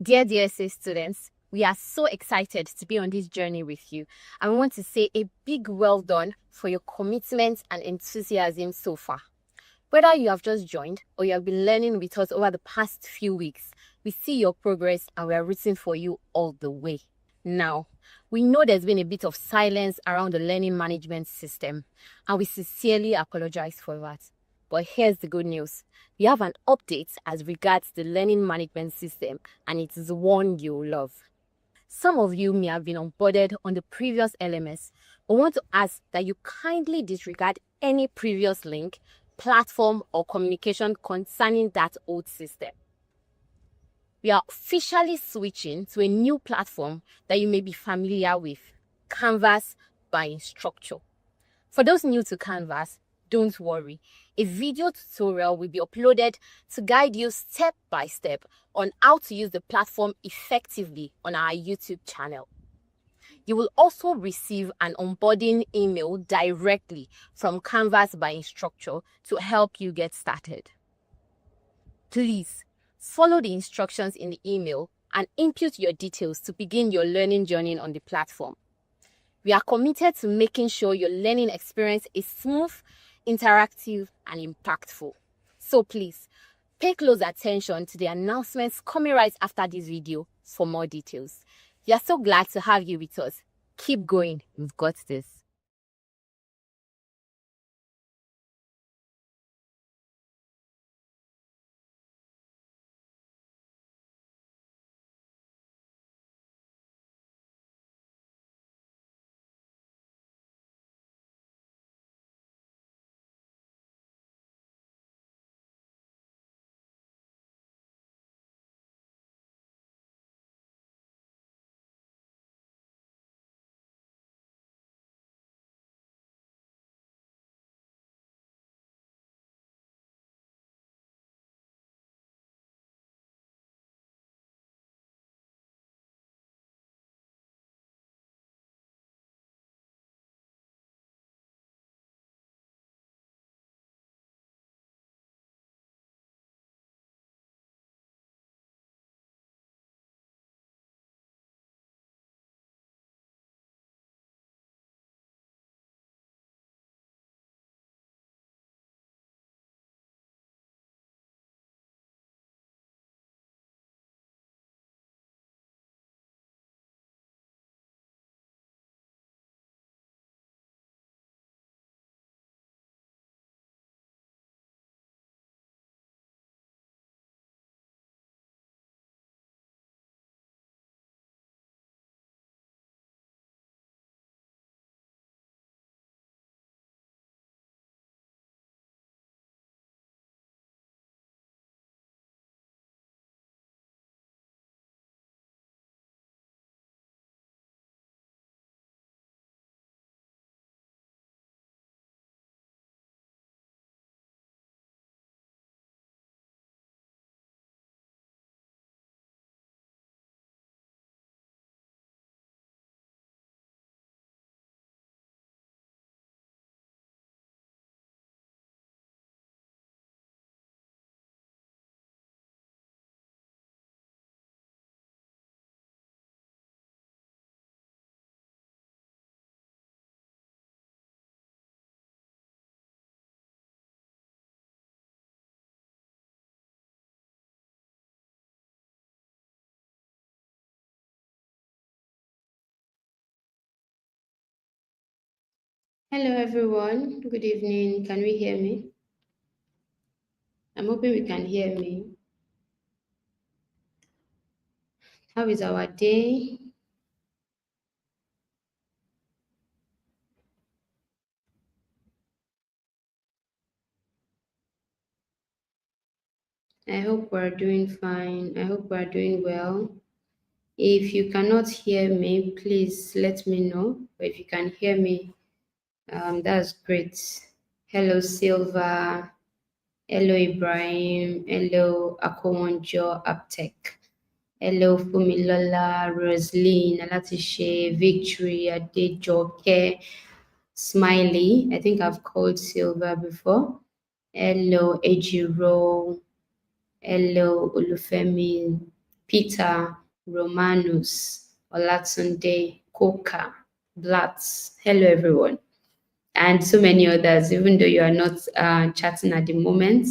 Dear DSA students, we are so excited to be on this journey with you, and we want to say a big well done for your commitment and enthusiasm so far. Whether you have just joined or you have been learning with us over the past few weeks, we see your progress and we are rooting for you all the way. Now, we know there's been a bit of silence around the learning management system, and we sincerely apologize for that. But here's the good news. We have an update as regards the learning management system, and it is one you'll love. Some of you may have been onboarded on the previous LMS, but want to ask that you kindly disregard any previous link, platform, or communication concerning that old system. We are officially switching to a new platform that you may be familiar with, Canvas by Instructure. For those new to Canvas, don't worry. A video tutorial will be uploaded to guide you step by step on how to use the platform effectively on our YouTube channel. You will also receive an onboarding email directly from Canvas by Instructure to help you get started. Please follow the instructions in the email and input your details to begin your learning journey on the platform. We are committed to making sure your learning experience is smooth, interactive, and impactful. So please, pay close attention to the announcements coming right after this video for more details. We are so glad to have you with us. Keep going, you've got this. Hello everyone, good evening. Can we hear me? I'm hoping we can hear me. How is our day? I hope we're doing fine. I hope we're doing well. If you cannot hear me, please let me know. But if you can hear me, that's great. Hello, Silva. Hello, Ibrahim. Hello, Akomonjo Aptek. Hello, Fumilola, Rosaline, Alatishe, Victory, Adejoke, Smiley. I think I've called Silva before. Hello, Ejiro. Hello, Olufemi, Peter, Romanus, Olatunde, Coca, Blatz. Hello, everyone. And so many others, even though you are not chatting at the moment.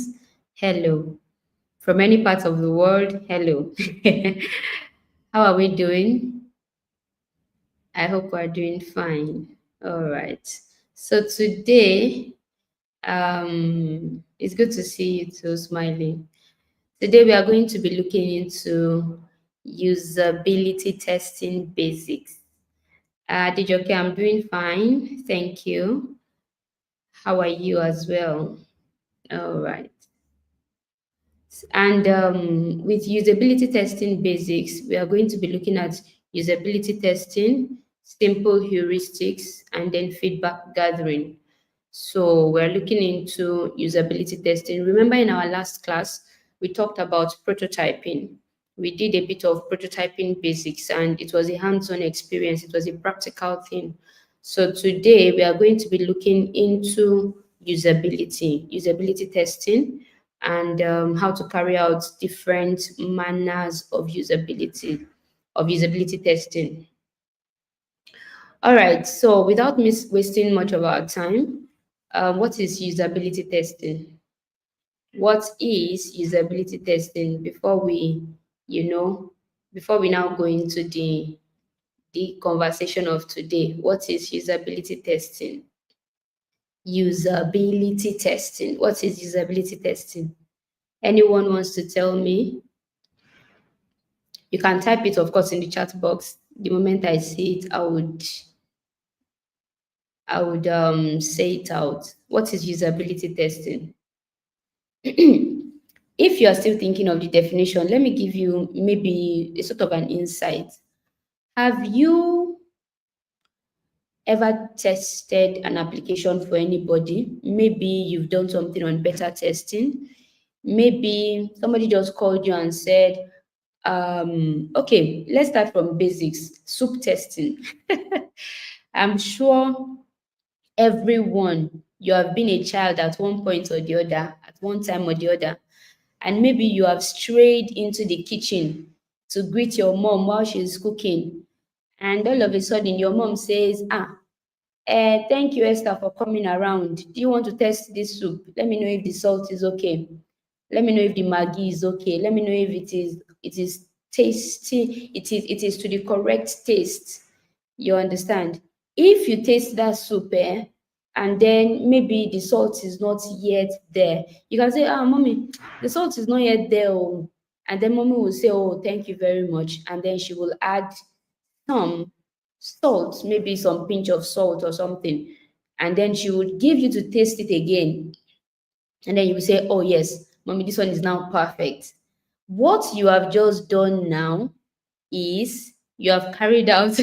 Hello. From any part of the world, hello. How are we doing? I hope we're doing fine. All right. So today, it's good to see you too, smiling. Today we are going to be looking into usability testing basics. Dijoke, I'm doing fine. Thank you. How are you as well? All right. And with usability testing basics, we are going to be looking at usability testing, simple heuristics, and then feedback gathering. So we're looking into usability testing. Remember in our last class, we talked about prototyping. We did a bit of prototyping basics and it was a hands-on experience. It was a practical thing. So today we are going to be looking into usability testing, and how to carry out different manners of usability testing. All right, so without wasting much of our time, what is usability testing? What is usability testing before we now go into the conversation of today? What is usability testing? Usability testing. What is usability testing? Anyone wants to tell me? You can type it, of course, in the chat box. The moment I see it, I would say it out. What is usability testing? If you are still thinking of the definition, let me give you maybe a sort of an insight. Have you ever tested an application for anybody? Maybe you've done something on beta testing. Maybe somebody just called you and said, okay, let's start from basics. Soup testing. I'm sure everyone, you have been a child at one point or the other, at one time or the other, and maybe you have strayed into the kitchen to greet your mom while she's cooking, and all of a sudden your mom says, thank you, Esther, for coming around. Do you want to test this soup? Let me know if the salt is okay. Let me know if the maggi is okay. Let me know if it is tasty. It is to the correct taste. You understand? If you taste that soup, and then maybe the salt is not yet there, you can say, mommy, the salt is not yet there. Oh. And then mommy will say, oh, thank you very much. And then she will add some salt, maybe some pinch of salt or something. And then she would give you to taste it again. And then you will say, oh, yes, mommy, this one is now perfect. What you have just done now is you have carried out,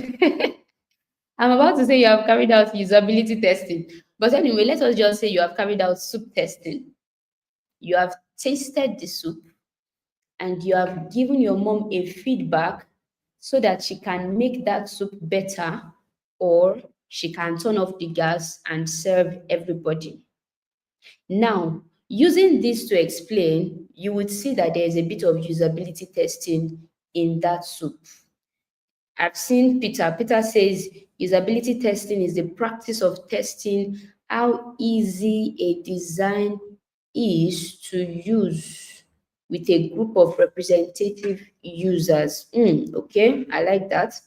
I'm about to say you have carried out usability testing. But anyway, let us just say you have carried out soup testing. You have tasted the soup and you have given your mom a feedback so that she can make that soup better, or she can turn off the gas and serve everybody. Now, using this to explain, you would see that there is a bit of usability testing in that soup. I've seen Peter. Peter says usability testing is the practice of testing how easy a design is to use with a group of representative users. Okay, I like that.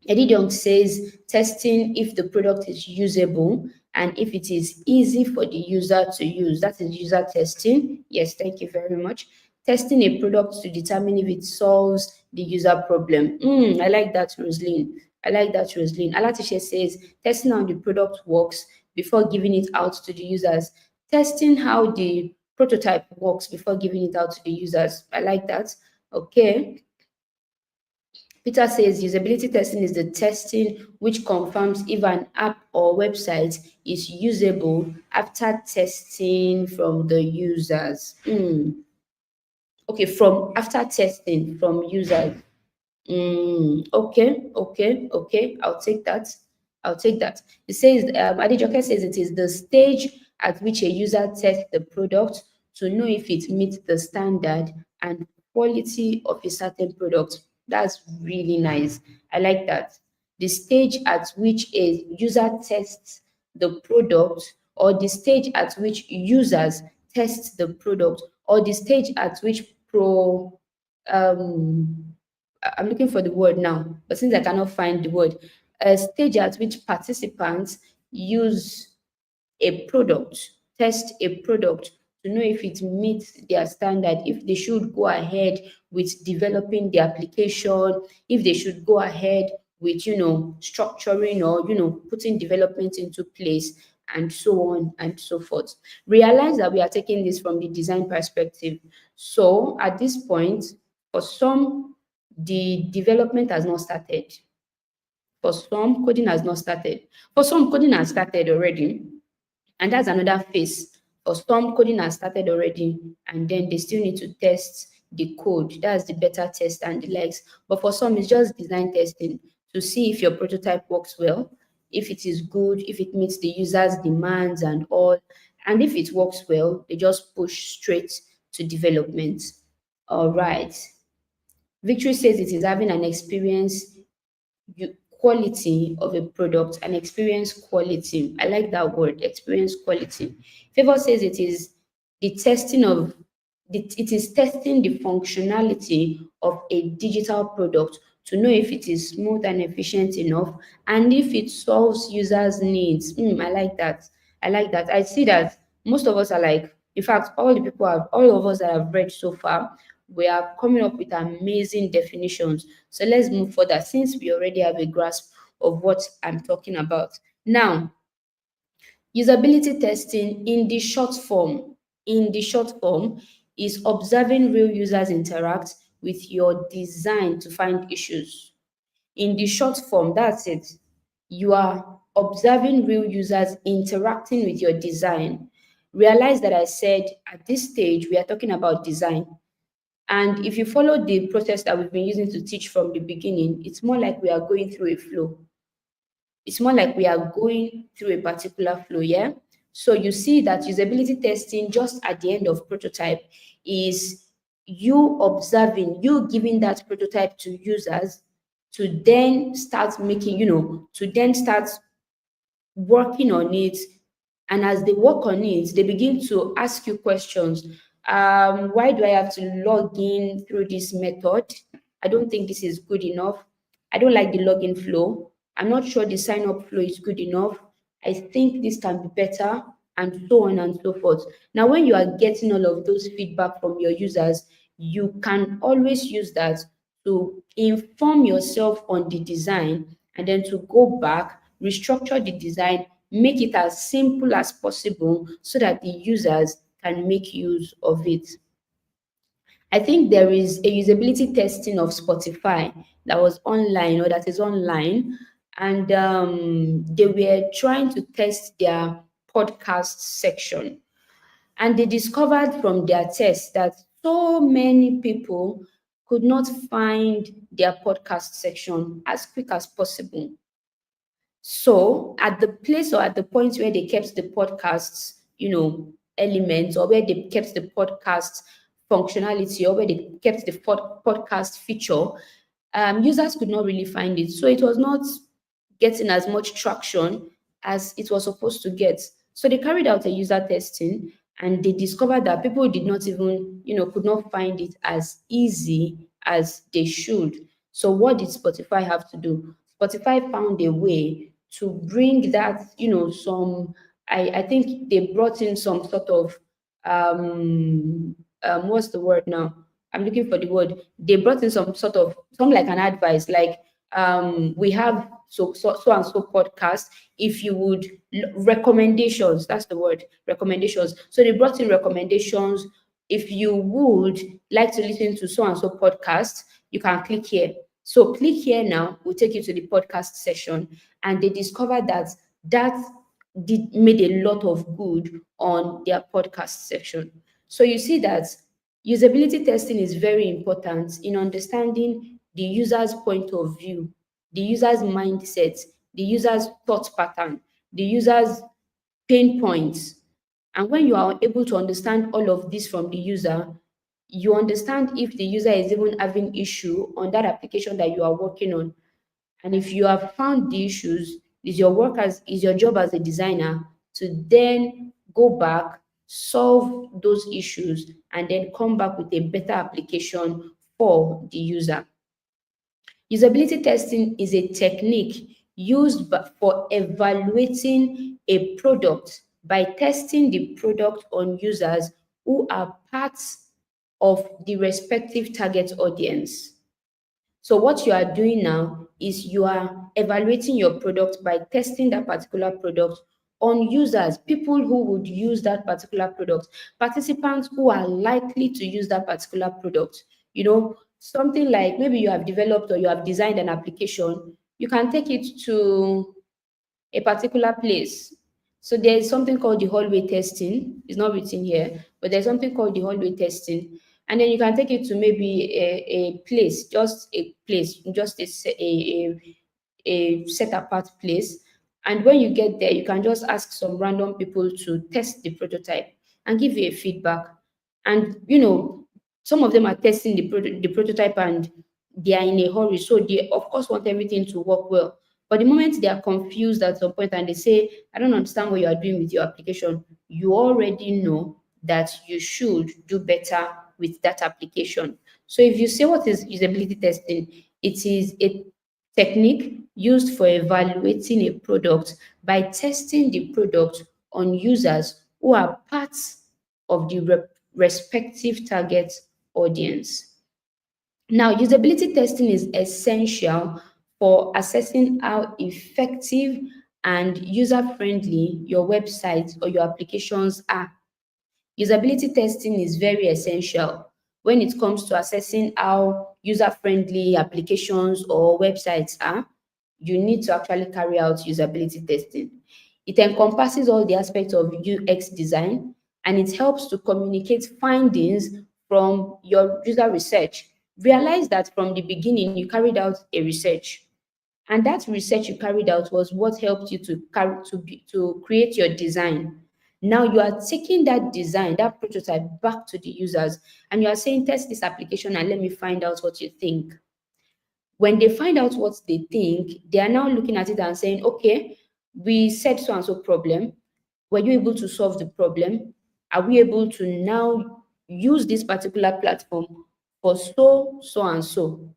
Eddie Dong says testing if the product is usable and if it is easy for the user to use. That is user testing. Yes, thank you very much. Testing a product to determine if it solves the user problem. I like that, Roslyn. I like that, Roslyn. Alatisha says testing how the product works before giving it out to the users. Testing how the prototype works before giving it out to the users. I like that. Okay. Peter says usability testing is the testing which confirms if an app or website is usable after testing from the users. Okay, from after testing from users. Okay. I'll take that. I'll take that. It says, Adejoke says it is the stage at which a user tests the product to know if it meets the standard and quality of a certain product. That's really nice. I like that. The stage at which a user tests the product, or the stage at which users test the product, or the stage at which um I'm looking for the word now, but since I cannot find the word, a stage at which participants use a product, test a product to know if it meets their standard, if they should go ahead with developing the application, if they should go ahead with, structuring or, putting development into place, and so on and so forth. Realize that we are taking this from the design perspective. So at this point, for some, the development has not started. For some, coding has not started. For some, coding has started already, and that's another phase. For some, coding has started already, and then they still need to test the code. That's the beta test and the likes. But for some, it's just design testing to see if your prototype works well, if it is good, if it meets the user's demands and all. And if it works well, they just push straight to development. All right. Victory says it is having an experience quality of a product and experience quality. I like that word, experience quality. Favor says it is the testing of it is testing the functionality of a digital product to know if it is smooth and efficient enough and if it solves users' needs. I like that. I like that. I see that most of us are like, in fact, all of us that have read so far, we are coming up with amazing definitions. So let's move further since we already have a grasp of what I'm talking about. Now, usability testing in the short form is observing real users interact with your design to find issues. In the short form, that's it. You are observing real users interacting with your design. Realize that I said at this stage we are talking about design. And if you follow the process that we've been using to teach from the beginning, it's more like we are going through a flow. It's more like we are going through a particular flow, yeah? So you see that usability testing just at the end of prototype is you observing, you giving that prototype to users to then start making, to then start working on it. And as they work on it, they begin to ask you questions. Why do I have to log in through this method? I don't think this is good enough. I don't like the login flow. I'm not sure the sign up flow is good enough. I think this can be better, and so on and so forth. Now, when you are getting all of those feedback from your users, you can always use that to inform yourself on the design and then to go back, restructure the design, make it as simple as possible so that the users can make use of it. I think there is a usability testing of Spotify that was online or that is online, and they were trying to test their podcast section. And they discovered from their test that so many people could not find their podcast section as quick as possible. So at the place or at the point where they kept the podcasts, elements, or where they kept the podcast functionality, or where they kept the podcast feature, users could not really find it. So it was not getting as much traction as it was supposed to get. So they carried out a user testing and they discovered that people did not even, could not find it as easy as they should. So what did Spotify have to do? Spotify found a way to bring that, I think they brought in some sort of what's the word now? I'm looking for the word. They brought in some sort of some like an advice, like we have so and so podcast. If you would recommendations, that's the word, recommendations. So they brought in recommendations. If you would like to listen to so and so podcast, you can click here. So click here now, will take you to the podcast session, and they discovered that that did made a lot of good on their podcast section. So you see that usability testing is very important in understanding the user's point of view, the user's mindset, the user's thought pattern, the user's pain points. And when you are able to understand all of this from the user, You understand if the user is even having issue on that application that you are working on. And if you have found the issues, is your job as a designer to then go back, solve those issues, and then come back with a better application for the user. Usability testing is a technique used for evaluating a product by testing the product on users who are parts of the respective target audience. So what you are doing now is you are evaluating your product by testing that particular product on users, people who would use that particular product, participants who are likely to use that particular product. Something like maybe you have developed or you have designed an application, you can take it to a particular place. So there's something called the hallway testing. It's not written here, but there's something called the hallway testing. And then you can take it to maybe a place, just a place, just a set apart place. And when you get there, you can just ask some random people to test the prototype and give you a feedback. And some of them are testing the prototype and they are in a hurry. So they of course want everything to work well. But the moment they are confused at some point and they say, I don't understand what you are doing with your application, you already know that you should do better with that application. So if you say what is usability testing, it is a technique used for evaluating a product by testing the product on users who are parts of the respective target audience. Now, usability testing is essential for assessing how effective and user-friendly your website or your applications are. Usability testing is very essential when it comes to assessing how user-friendly applications or websites are. You need to actually carry out usability testing. It encompasses all the aspects of UX design and it helps to communicate findings from your user research. Realize that from the beginning you carried out a research, and that research you carried out was what helped you to create your design. Now you are taking that design, that prototype back to the users, and you are saying, test this application and let me find out what you think. When they find out what they think, they are now looking at it and saying, okay, we said so and so problem. Were you able to solve the problem? Are we able to now use this particular platform for so and so?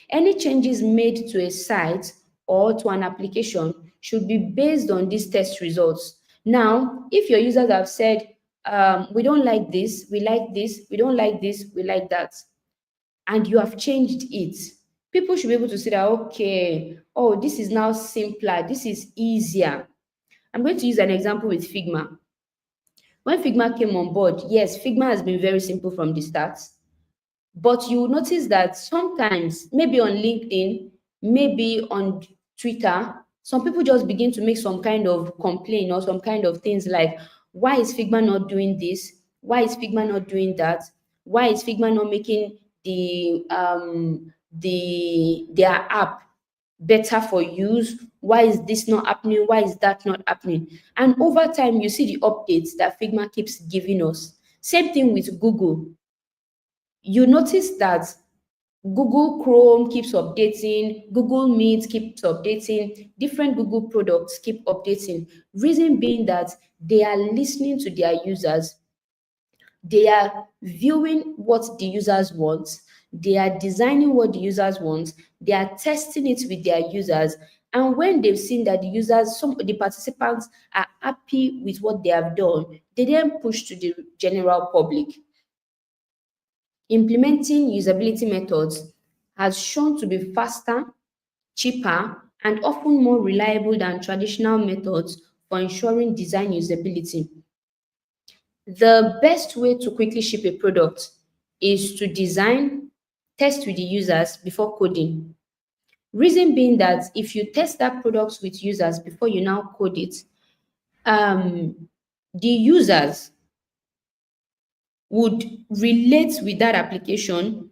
Any changes made to a site or to an application should be based on these test results. Now, if your users have said, we don't like this, we like this, we don't like this, we like that, and you have changed it, people should be able to say that, okay, oh, this is now simpler, this is easier. I'm going to use an example with Figma. When Figma came on board, yes, Figma has been very simple from the start. But you will notice that sometimes, maybe on LinkedIn, maybe on Twitter, some people just begin to make some kind of complaint or some kind of things like, why is Figma not doing this? Why is Figma not doing that? Why is Figma not making their app better for use? Why is this not happening? Why is that not happening? And over time, you see the updates that Figma keeps giving us. Same thing with Google. You notice that Google Chrome keeps updating, Google Meet keeps updating, different Google products keep updating. Reason being that they are listening to their users, they are viewing what the users want, they are designing what the users want, they are testing it with their users. And when they've seen that the participants are happy with what they have done, they then push to the general public. Implementing usability methods has shown to be faster, cheaper, and often more reliable than traditional methods for ensuring design usability. The best way to quickly ship a product is to design, test with the users before coding. Reason being that if you test that product with users before you now code it, the users would relate with that application.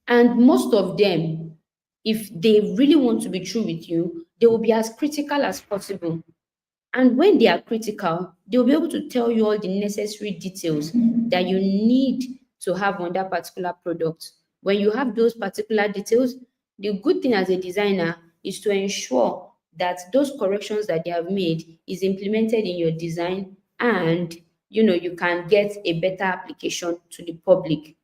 And most of them, if they really want to be true with you, they will be as critical as possible. And when they are critical, they will be able to tell you all the necessary details that you need to have on that particular product. When you have those particular details, the good thing as a designer is to ensure that those corrections that they have made is implemented in your design, and you can get a better application to the public.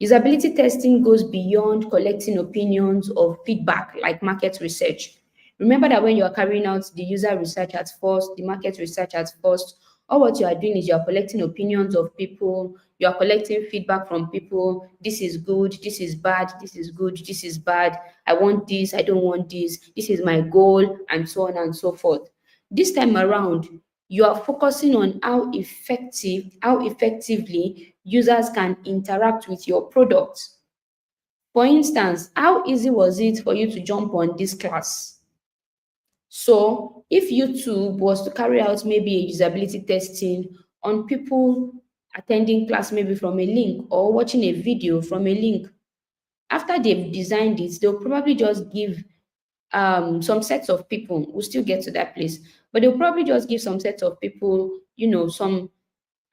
Usability testing goes beyond collecting opinions or feedback like market research. Remember that when you are carrying out the user research at first, the market research at first, all what you are doing is you are collecting opinions of people, you are collecting feedback from people. This is good, this is bad, this is good, this is bad. I want this, I don't want this is my goal, and so on and so forth. This time around, you are focusing on how effectively users can interact with your product. For instance, how easy was it for you to jump on this class? So if YouTube was to carry out maybe a usability testing on people attending class maybe from a link or watching a video from a link, after they've designed it, they'll probably just give some sets of people, we'll still get to that place, but they'll probably just give some sets of people, some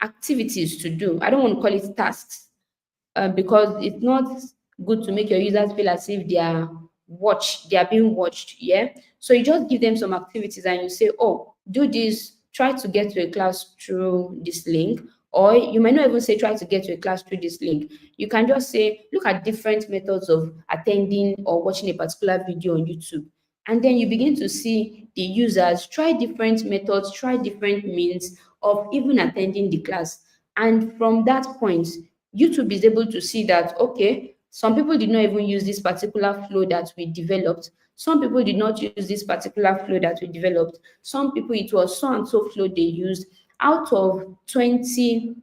activities to do. I don't want to call it tasks, because it's not good to make your users feel as if they are being watched. Yeah. So you just give them some activities and you say, oh, do this, try to get to a class through this link. Or you might not even say try to get to a class through this link. You can just say, look at different methods of attending or watching a particular video on YouTube. And then you begin to see the users try different methods, try different means of even attending the class. And from that point, YouTube is able to see that, okay, some people did not even use this particular flow that we developed. Some people did not use this particular flow that we developed. Some people, it was so and so flow they used. Out of 20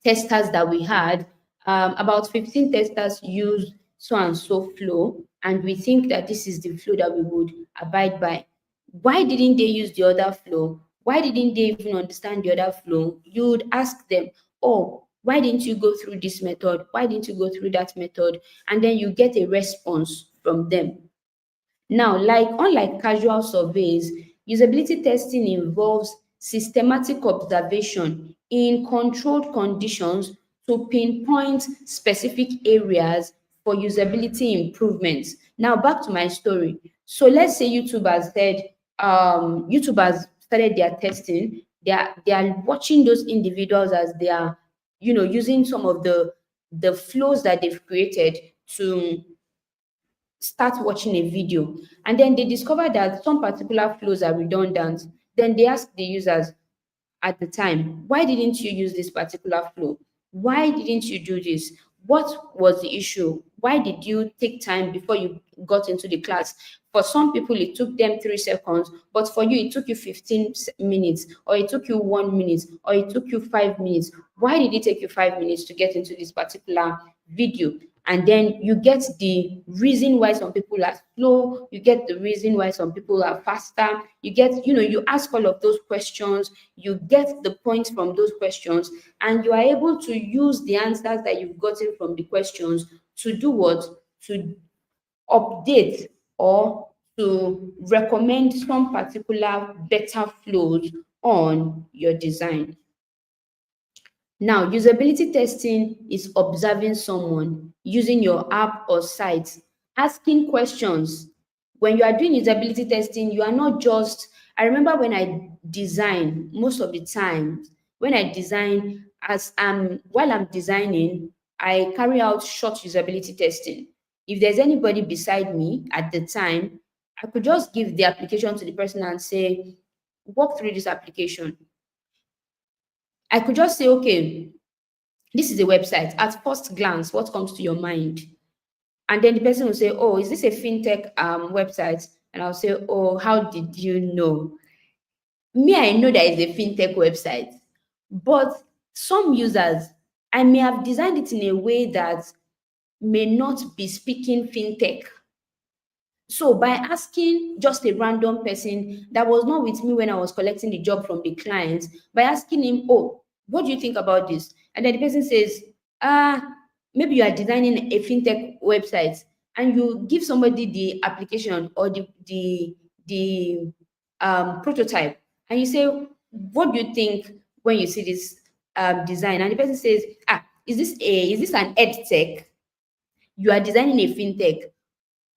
testers that we had, about 15 testers used so and so flow, and we think that this is the flow that we would abide by. Why didn't they use the other flow? Why didn't they even understand the other flow? You would ask them, oh, why didn't you go through this method? Why didn't you go through that method? And then you get a response from them. Now, unlike casual surveys, usability testing involves systematic observation in controlled conditions to pinpoint specific areas for usability improvements. Now, back to my story. So let's say YouTube has started their testing. They are watching those individuals as they are, using some of the flows that they've created to start watching a video, and then they discover that some particular flows are redundant. Then they ask the users at the time, why didn't you use this particular flow? Why didn't you do this? What was the issue? Why did you take time before you got into the class? For some people, it took them 3 seconds, but for you, it took you 15 minutes, or it took you 1 minute, or it took you 5 minutes. Why did it take you 5 minutes to get into this particular video? And then you get the reason why some people are slow, you get the reason why some people are faster, you ask all of those questions, you get the points from those questions, and you are able to use the answers that you've gotten from the questions to do what? To update or to recommend some particular better flows on your design. Now, usability testing is observing someone using your app or site, asking questions. When you are doing usability testing, you are not just, I remember when I design, most of the time, when I design, while I'm designing, I carry out short usability testing. If there's anybody beside me at the time, I could just give the application to the person and say, walk through this application. I could just say, okay, this is a website. At first glance, what comes to your mind? And then the person will say, oh, is this a fintech website? And I'll say, oh, how did you know? Me, I know that it's a fintech website, but some users, I may have designed it in a way that may not be speaking fintech. So by asking just a random person that was not with me when I was collecting the job from the client, by asking him, oh, what do you think about this? And then the person says, maybe you are designing a fintech website, and you give somebody the application or the prototype, and you say, what do you think when you see this design? And the person says, is this an ed tech? You are designing a fintech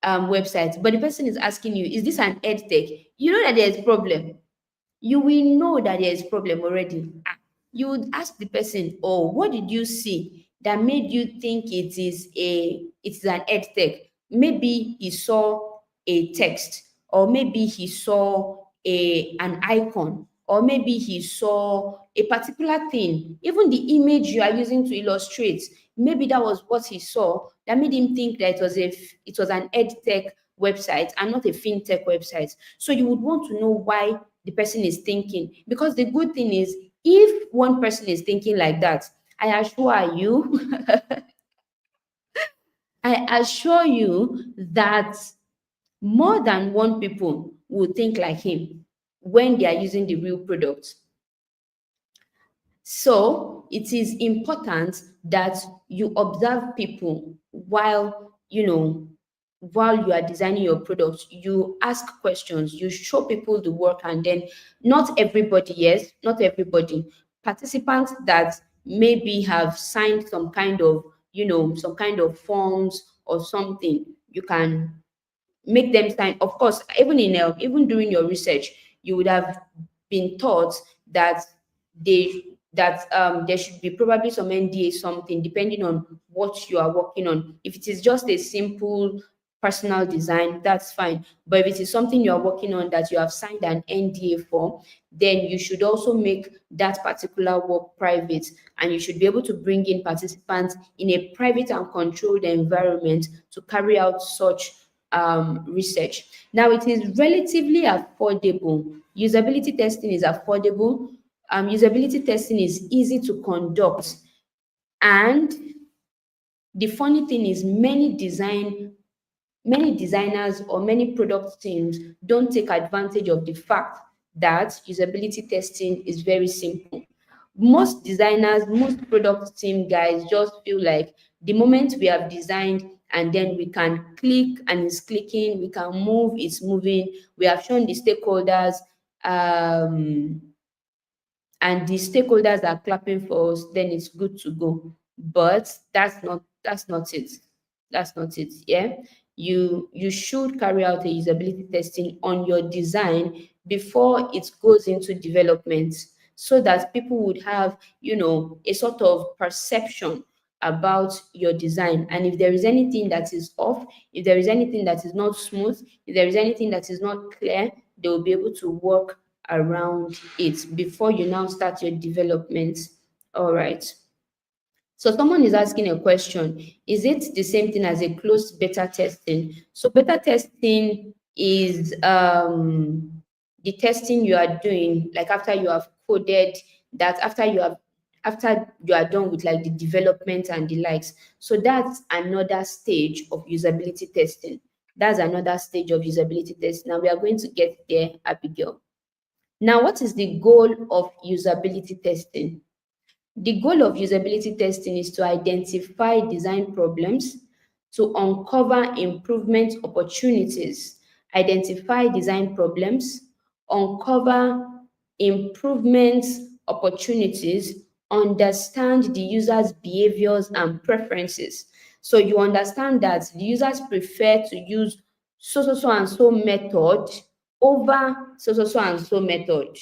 website, but the person is asking you, is this an ed tech? You know that there's problem. You will know that there is problem already. You would ask the person, oh, what did you see that made you think it is an ed tech? Maybe he saw a text, or maybe he saw an icon, or maybe he saw a particular thing. Even the image you are using to illustrate, maybe that was what he saw that made him think that it was an ed tech website and not a fintech website. So you would want to know why the person is thinking. Because the good thing is, if one person is thinking like that, I assure you, I assure you that more than one people will think like him when they are using the real product. So it is important that you observe people while you are designing your product. You ask questions, you show people the work, and then not everybody, yes, not everybody, participants that maybe have signed some kind of forms or something, you can make them sign. Of course, even during your research, you would have been taught that there should be probably some NDA, something depending on what you are working on. If it is just a simple personal design, that's fine. But if it is something you are working on that you have signed an NDA for, then you should also make that particular work private, and you should be able to bring in participants in a private and controlled environment to carry out such research. Now, it is relatively affordable. Usability testing is affordable. Usability testing is easy to conduct. And the funny thing is, many designers or many product teams don't take advantage of the fact that usability testing is very simple. Most designers, most product team guys just feel like the moment we have designed and then we can click and it's clicking, we can move, it's moving, we have shown the stakeholders, um, and the stakeholders are clapping for us, then it's good to go. But that's not it. That's not it. Yeah. You should carry out a usability testing on your design before it goes into development, so that people would have, a sort of perception about your design. And if there is anything that is off, if there is anything that is not smooth, if there is anything that is not clear, they will be able to work around it before you now start your development. All right. So someone is asking a question, is it the same thing as a closed beta testing? So beta testing is the testing you are doing like after you have coded, that after you are done with like the development and the likes. So that's another stage of usability testing. That's another stage of usability testing. Now we are going to get there, Abigail. Now, what is the goal of usability testing? The goal of usability testing is to identify design problems, to uncover improvement opportunities, identify design problems, uncover improvement opportunities, understand the user's behaviors and preferences. So you understand that the users prefer to use so and so method over so and so method.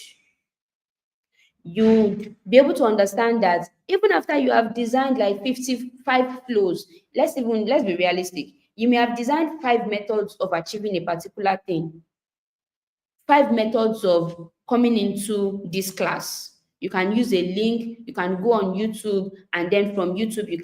You be able to understand that even after you have designed like 55 flows, let's be realistic. You may have designed 5 methods of achieving a particular thing, 5 methods of coming into this class. You can use a link, you can go on YouTube, and then from YouTube, you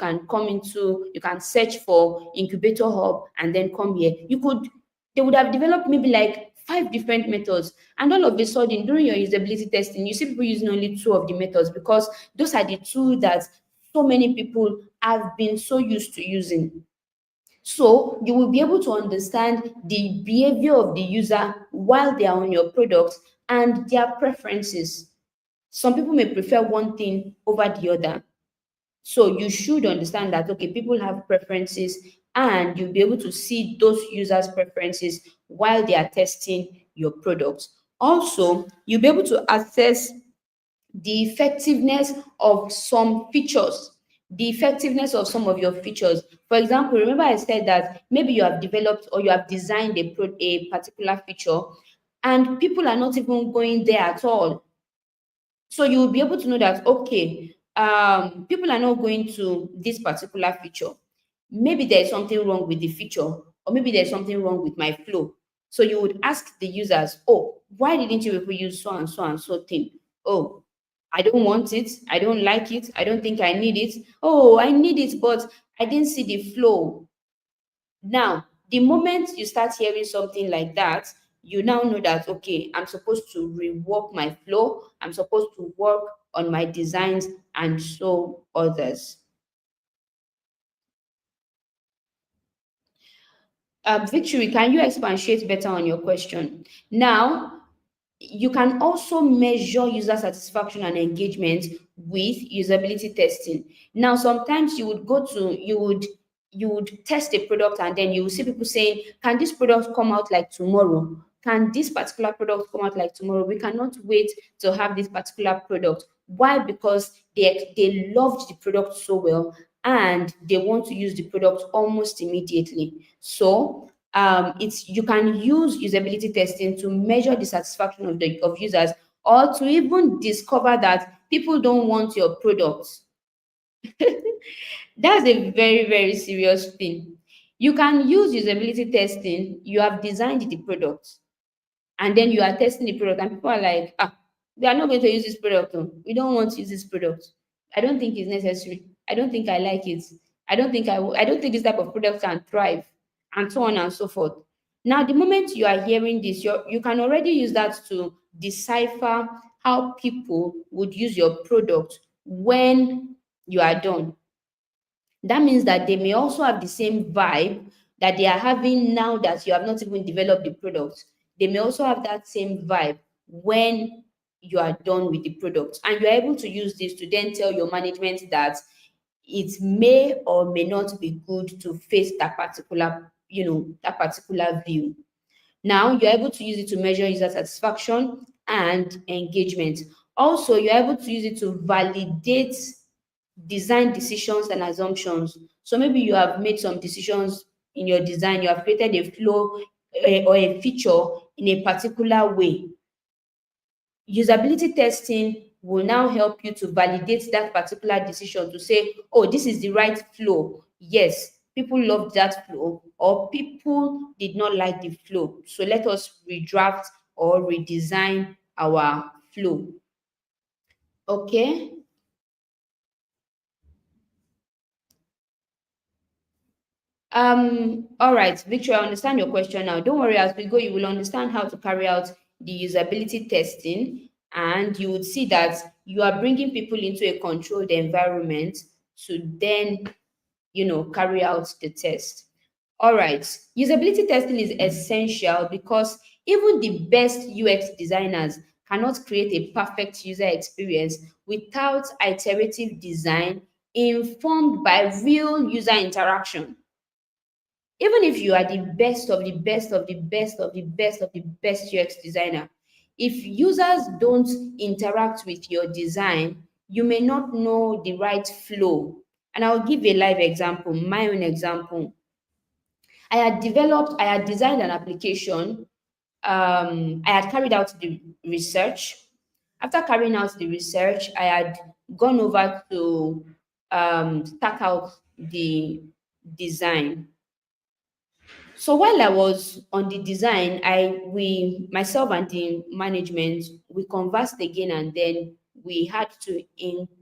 can search for Incubator Hub and then come here. They would have developed maybe like 5 different methods. And all of a sudden, during your usability testing, you see people using only 2 of the methods because those are the two that so many people have been so used to using. So you will be able to understand the behavior of the user while they are on your product and their preferences. Some people may prefer one thing over the other. So you should understand that, okay, people have preferences, and you'll be able to see those users' preferences while they are testing your product. Also, you'll be able to assess the effectiveness of some features the effectiveness of some of your features. For example, remember I said that maybe you have developed or you have designed a particular feature and people are not even going there at all. So you will be able to know that, okay, people are not going to this particular feature. Maybe there's something wrong with the feature, or maybe there's something wrong with my flow. So you would ask the users, oh, why didn't you people use so and so thing? Oh, I don't want it. I don't like it. I don't think I need it. Oh, I need it, but I didn't see the flow. Now, the moment you start hearing something like that, you now know that, okay, I'm supposed to rework my flow, I'm supposed to work on my designs, and so others. Victory, can you expatiate better on your question? Now, you can also measure user satisfaction and engagement with usability testing. Now, sometimes you would test a product and then you will see people saying, can this product come out like tomorrow? Can this particular product come out like tomorrow? We cannot wait to have this particular product. Why? Because they loved the product so well and they want to use the product almost immediately. So it's you can use usability testing to measure the satisfaction of users, or to even discover that people don't want your product. That's a very, very serious thing. You can use usability testing. You have designed the product, and then you are testing the product, and people are like, ah, we are not going to use this product. Oh. We don't want to use this product. I don't think it's necessary. I don't think I like it. I don't think this type of product can thrive, and so on and so forth. Now, the moment you are hearing this, you can already use that to decipher how people would use your product when you are done. That means that they may also have the same vibe that they are having now that you have not even developed the product. They may also have that same vibe when you are done with the product. And you're able to use this to then tell your management that it may or may not be good to face that particular, that particular view. Now you're able to use it to measure user satisfaction and engagement. Also, you're able to use it to validate design decisions and assumptions. So maybe you have made some decisions in your design, you have created a flow or a feature in a particular way. Usability testing will now help you to validate that particular decision to say, oh, this is the right flow. Yes, people loved that flow, or people did not like the flow. So let us redraft or redesign our flow. Okay. All right, Victor, I understand your question now. Don't worry, as we go, you will understand how to carry out the usability testing, and you would see that you are bringing people into a controlled environment to then, carry out the test. All right, usability testing is essential because even the best UX designers cannot create a perfect user experience without iterative design informed by real user interaction. Even if you are the best of the best of the best of the best of the best UX designer, if users don't interact with your design, you may not know the right flow. And I'll give a live example, my own example. I had designed an application. I had carried out the research. After carrying out the research, I had gone over to start out the design. So while I was on the design, myself and the management, we conversed again, and then we had to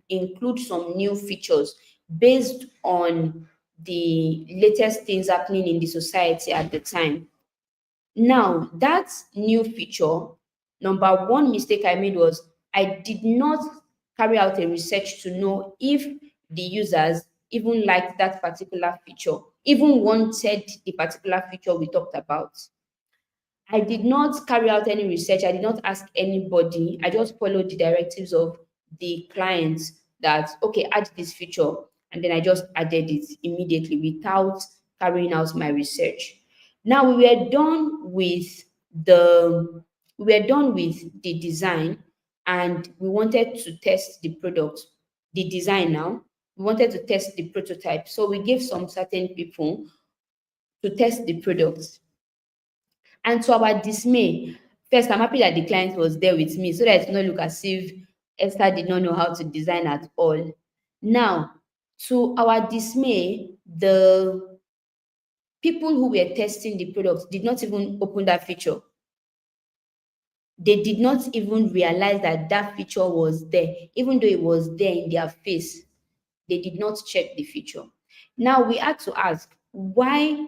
include some new features based on the latest things happening in the society at the time. Now, that new feature, number one mistake I made was I did not carry out a research to know if the users even liked that particular feature, even wanted the particular feature we talked about. I did not carry out any research. I did not ask anybody. I just followed the directives of the clients that, okay, add this feature. And then I just added it immediately without carrying out my research. Now the we were done with the design, and we wanted to test the product, the design now. we wanted to test the prototype. So we gave some certain people to test the product. And to our dismay, first, I'm happy that the client was there with me so that it not look as if Esther did not know how to design at all. Now, to our dismay, the people who were testing the product did not even open that feature. They did not even realize that that feature was there, even though it was there in their face. They did not check the feature. Now we had to ask, why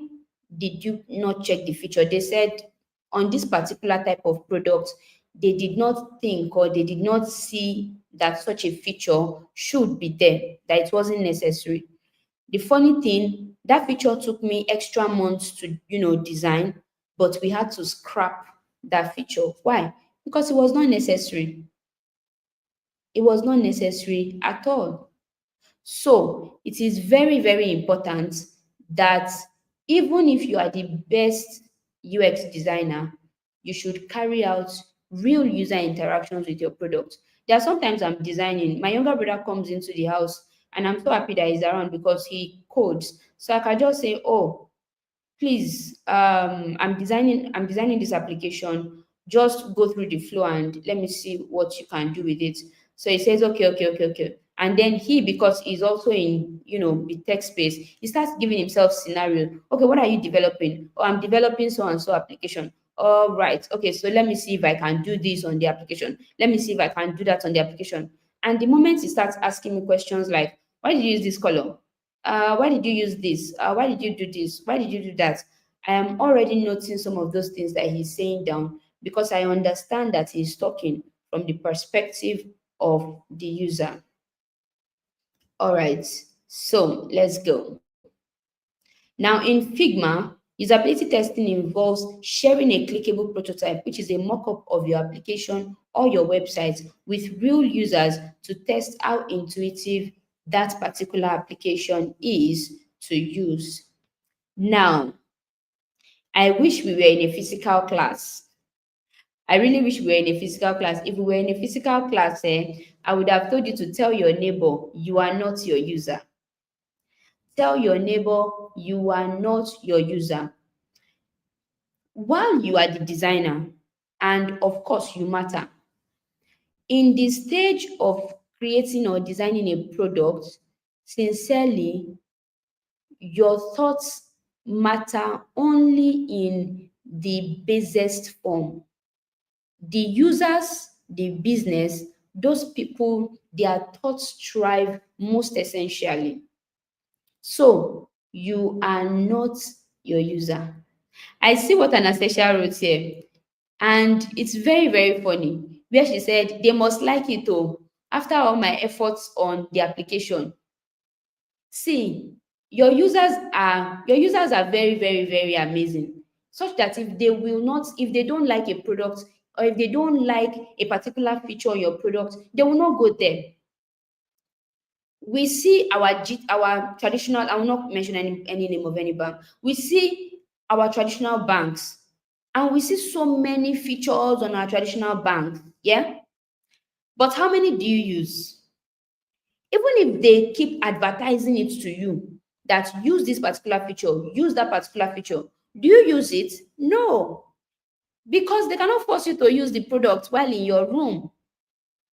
did you not check the feature? They said on this particular type of product, they did not think or they did not see that such a feature should be there, that it wasn't necessary. The funny thing, that feature took me extra months to, design, but we had to scrap that feature. Why? Because it was not necessary. It was not necessary at all. So it is very, very important that even if you are the best UX designer, you should carry out real user interactions with your product. There are sometimes I'm designing, my younger brother comes into the house and I'm so happy that he's around because he codes. So I can just say, oh, please, I'm designing this application. Just go through the flow and let me see what you can do with it. So he says, okay, okay, okay, okay. And then he, because he's also in, the tech space, he starts giving himself scenario. Okay, what are you developing? Oh, I'm developing so and so application. All right. Okay, so let me see if I can do this on the application. Let me see if I can do that on the application. And the moment he starts asking me questions like, why did you use this color? Why did you use this? Why did you do this? Why did you do that? I am already noting some of those things that he's saying down because I understand that he's talking from the perspective of the user. All right, so let's go. Now, in Figma, usability testing involves sharing a clickable prototype, which is a mock-up of your application or your website with real users to test how intuitive that particular application is to use. Now, I wish we were in a physical class. I really wish we were in a physical class. If we were in a physical class, I would have told you to tell your neighbor you are not your user. Tell your neighbor you are not your user. While you are the designer, and of course you matter, in the stage of creating or designing a product, sincerely, your thoughts matter only in the basest form. The users, the business, those people, their thoughts thrive most essentially. So you are not your user. I see what Anastasia wrote here, and it's very, very funny. Where she said they must like it oh, after all my efforts on the application. See, your users are very, very, very amazing. Such that if they don't like a product or if they don't like a particular feature on your product, they will not go there. We see our traditional, I will not mention any name of any bank. We see our traditional banks and we see so many features on our traditional banks. Yeah. But how many do you use? Even if they keep advertising it to you that use this particular feature, use that particular feature, do you use it? No, because they cannot force you to use the product while in your room,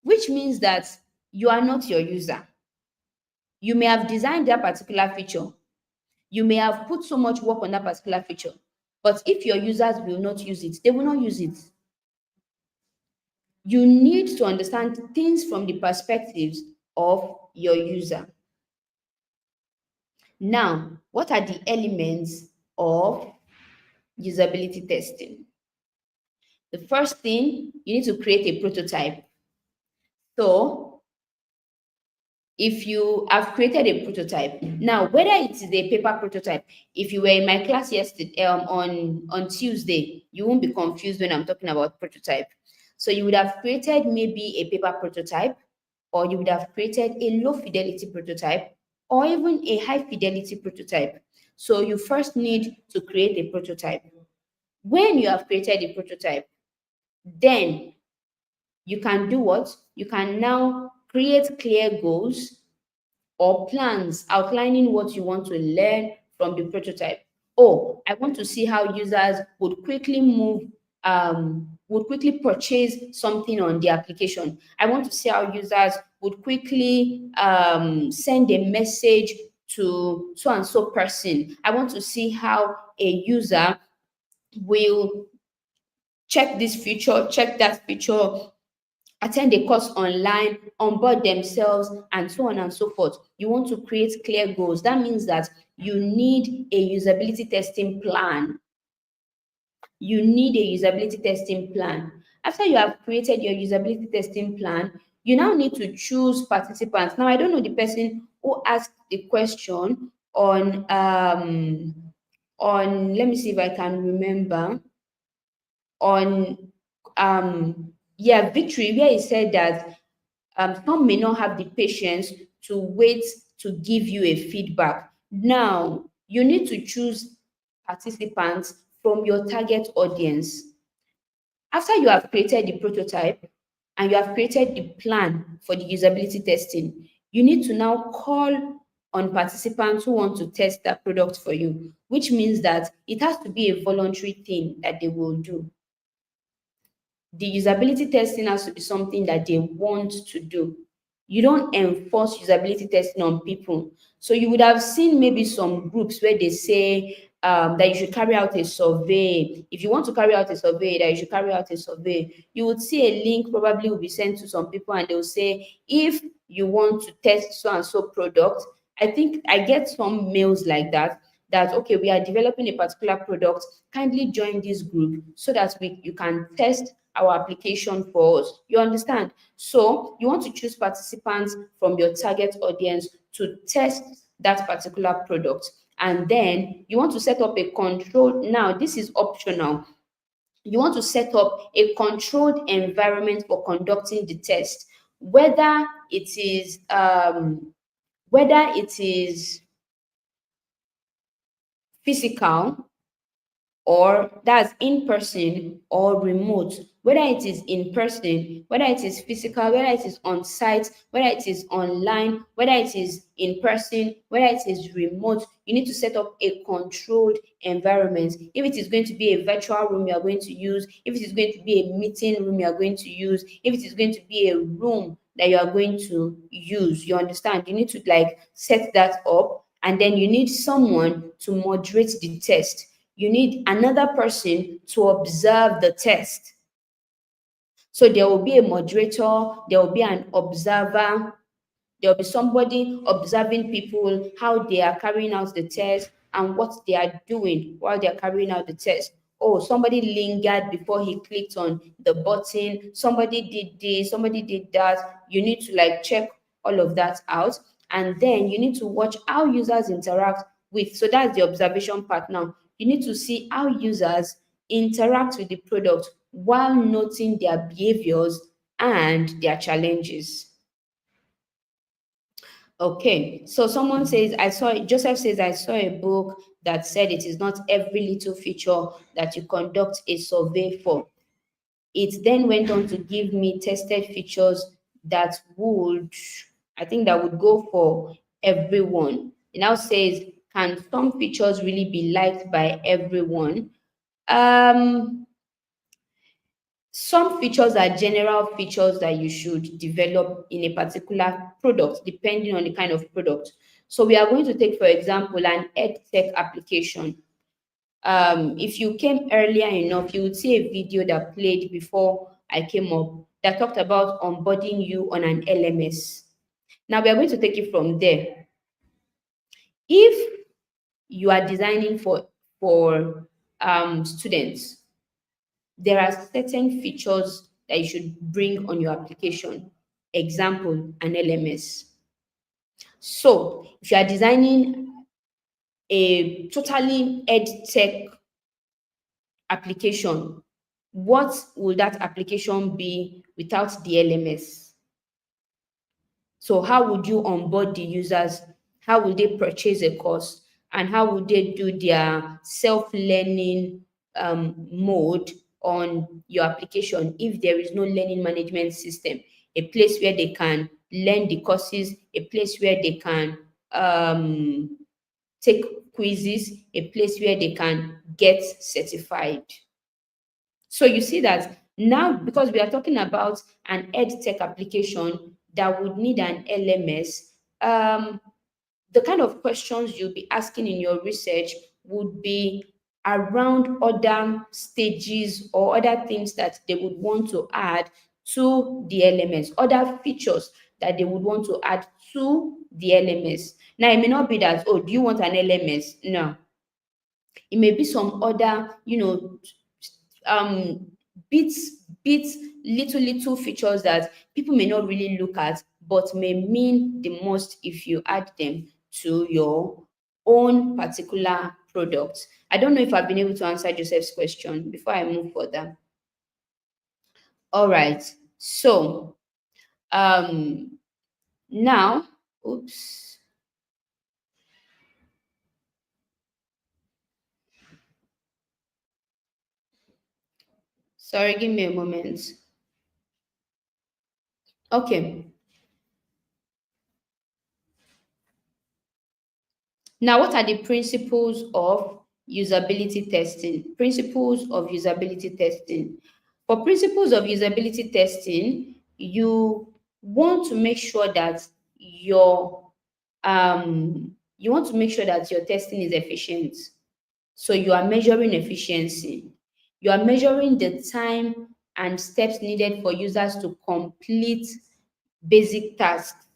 which means that you are not your user. You may have designed that particular feature, you may have put so much work on that particular feature, but if your users will not use it, they will not use it. You need to understand things from the perspectives of your user. Now, what are the elements of usability testing? The first thing, you need to create a prototype. So, if you have created a prototype, now whether it is a paper prototype, if you were in my class yesterday on Tuesday, you won't be confused when I'm talking about prototype. So you would have created maybe a paper prototype, or you would have created a low fidelity prototype, or even a high fidelity prototype. So you first need to create a prototype. When you have created a prototype, then you can do what? You can now create clear goals or plans outlining what you want to learn from the prototype. Oh, I want to see how users would quickly purchase something on the application. I want to see how users would quickly send a message to so and so person. I want to see how a user will check this feature, check that feature, attend a course online, onboard themselves, and so on and so forth. You want to create clear goals. That means that you need a usability testing plan. You need a usability testing plan. After you have created your usability testing plan, you now need to choose participants. Now, I don't know the person who asked the question on let me see if I can remember on victory, where he said that some may not have the patience to wait to give you a feedback. Now, you need to choose participants from your target audience. After you have created the prototype and you have created the plan for the usability testing, you need to now call on participants who want to test that product for you, which means that it has to be a voluntary thing that they will do. The usability testing has to be something that they want to do. You don't enforce usability testing on people. So you would have seen maybe some groups where they say that you should carry out a survey. If you want to carry out a survey, that you should carry out a survey. You would see a link probably will be sent to some people and they'll say, if you want to test so and so product, I think I get some mails like that, that okay, we are developing a particular product, kindly join this group so that you can test our application for us. You understand? So you want to choose participants from your target audience to test that particular product. And then you want to set up a control. Now, this is optional. You want to set up a controlled environment for conducting the test, whether it is physical, or that's in person or remote, whether it is in person, whether it is physical, whether it is on site, whether it is online, whether it is in person, whether it is remote, you need to set up a controlled environment. If it is going to be a virtual room you are going to use, if it is going to be a meeting room you are going to use, if it is going to be a room that you are going to use, you understand? You need to like set that up, and then you need someone to moderate the test. You need another person to observe the test. So there will be a moderator, there will be an observer, there will be somebody observing people, how they are carrying out the test and what they are doing while they are carrying out the test. Oh, somebody lingered before he clicked on the button. Somebody did this, somebody did that. You need to like check all of that out. And then you need to watch how users interact with. So that's the observation part now. You need to see how users interact with the product while noting their behaviors and their challenges. Okay, so someone says, Joseph says, I saw a book that said it is not every little feature that you conduct a survey for. It then went on to give me tested features that would go for everyone. It now says, can some features really be liked by everyone? Um, some features are general features that you should develop in a particular product, depending on the kind of product. So we are going to take, for example, an EdTech application. If you came earlier enough, you would see a video that played before I came up that talked about onboarding you on an LMS. Now we are going to take it from there. If you are designing for students, there are certain features that you should bring on your application. Example, an LMS. So if you are designing a totally ed tech application, what will that application be without the LMS? So how would you onboard the users? How will they purchase a course? And how would they do their self-learning mode on your application if there is no learning management system, a place where they can learn the courses, a place where they can take quizzes, a place where they can get certified. So you see that now, because we are talking about an ed tech application that would need an LMS, the kind of questions you'll be asking in your research would be around other stages or other things that they would want to add to the LMS, other features that they would want to add to the LMS. Now, it may not be that, oh, do you want an LMS? No, it may be some other, um bits, little features that people may not really look at, but may mean the most if you add them to your own particular product. I don't know if I've been able to answer Joseph's question before I move further. All right. So now, oops. Sorry, give me a moment. Okay. Now, what are the principles of usability testing? Principles of usability testing. For principles of usability testing, you want to make sure that your testing is efficient. So you are measuring efficiency. You are measuring the time and steps needed for users to complete basic tasks.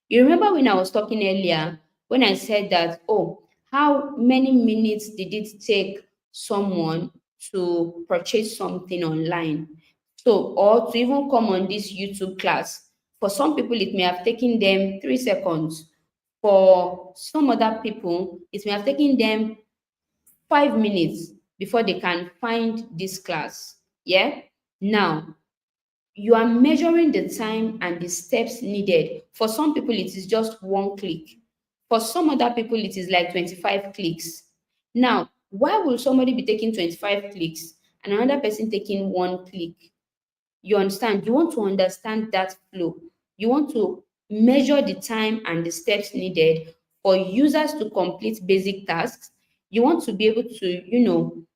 You remember when I was talking earlier, when I said that, oh, how many minutes did it take someone to purchase something online? So, or to even come on this YouTube class. For some people, it may have taken them 3 seconds. For some other people, it may have taken them 5 minutes before they can find this class. Yeah. Now, you are measuring the time and the steps needed. For some people, it is just one click. For some other people, it is like 25 clicks. Now, why will somebody be taking 25 clicks and another person taking one click? You understand? You want to understand that flow. You want to measure the time and the steps needed for users to complete basic tasks. You want to be able to,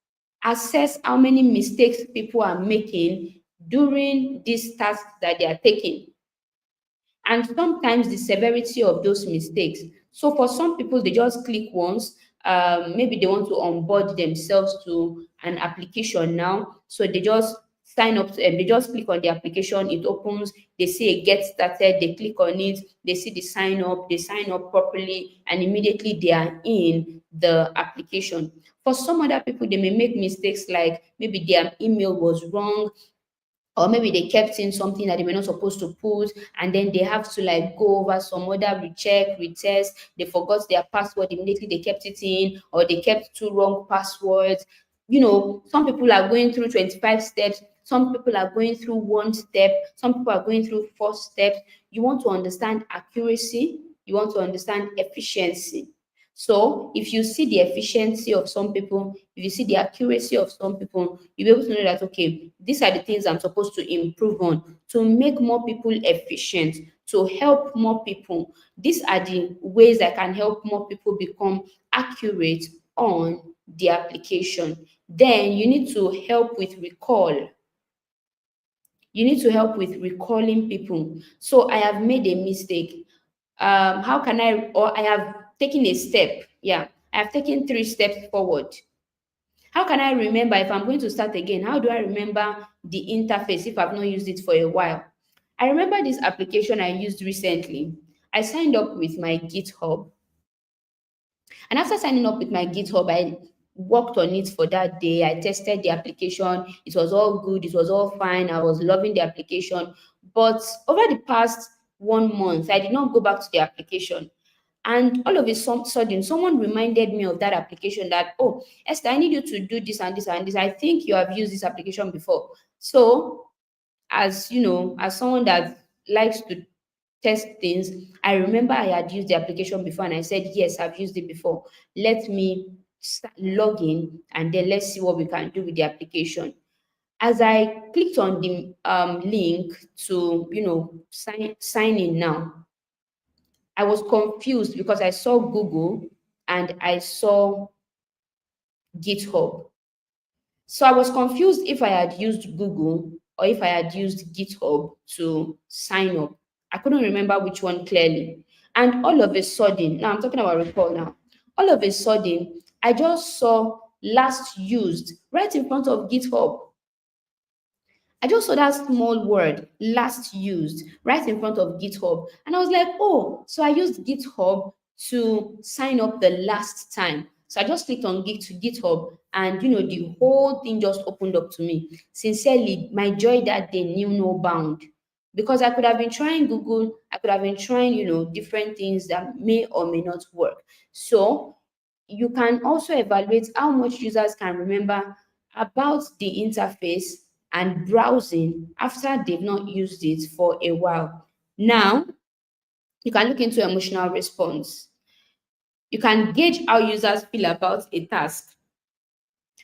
assess how many mistakes people are making during these tasks that they are taking, and sometimes the severity of those mistakes. So for some people, they just click once. Maybe they want to onboard themselves to an application now, so they just sign up. They just click on the application. It opens. They see a get started. They click on it. They see the sign up. They sign up properly, and immediately they are in the application. For some other people, they may make mistakes like maybe their email was wrong, or maybe they kept in something that they were not supposed to put, and then they have to like go over some other recheck, retest. They forgot their password, immediately they kept it in, or they kept two wrong passwords. Some people are going through 25 steps, some people are going through one step, some people are going through 4 steps. You want to understand accuracy, you want to understand efficiency. So if you see the efficiency of some people, if you see the accuracy of some people, you'll be able to know that, okay, these are the things I'm supposed to improve on to make more people efficient, to help more people. These are the ways I can help more people become accurate on the application. Then you need to help with recall. You need to help with recalling people. So I have made a mistake. How can I, or I have taken a step. Yeah, I have taken 3 steps forward. How can I remember if I'm going to start again? How do I remember the interface if I've not used it for a while? I remember this application I used recently. I signed up with my GitHub. And after signing up with my GitHub, I worked on it for that day. I tested the application. It was all good. It was all fine. I was loving the application. But over the past 1 month, I did not go back to the application. And all of a sudden, someone reminded me of that application that, oh, Esther, I need you to do this and this and this. I think you have used this application before. So, as as someone that likes to test things, I remember I had used the application before and I said, yes, I've used it before. Let me log in and then let's see what we can do with the application. As I clicked on the link to, sign in now, I was confused because I saw Google and I saw GitHub. So I was confused if I had used Google or if I had used GitHub to sign up. I couldn't remember which one clearly. And all of a sudden, now I'm talking about recall now. All of a sudden, I just saw last used right in front of GitHub. I just saw that small word, last used, right in front of GitHub. And I was like, oh, so I used GitHub to sign up the last time. So I just clicked on GitHub and the whole thing just opened up to me. Sincerely, my joy that day knew no bound. Because I could have been trying Google, I could have been trying, different things that may or may not work. So you can also evaluate how much users can remember about the interface and browsing after they've not used it for a while. Now, you can look into emotional response. You can gauge how users feel about a task,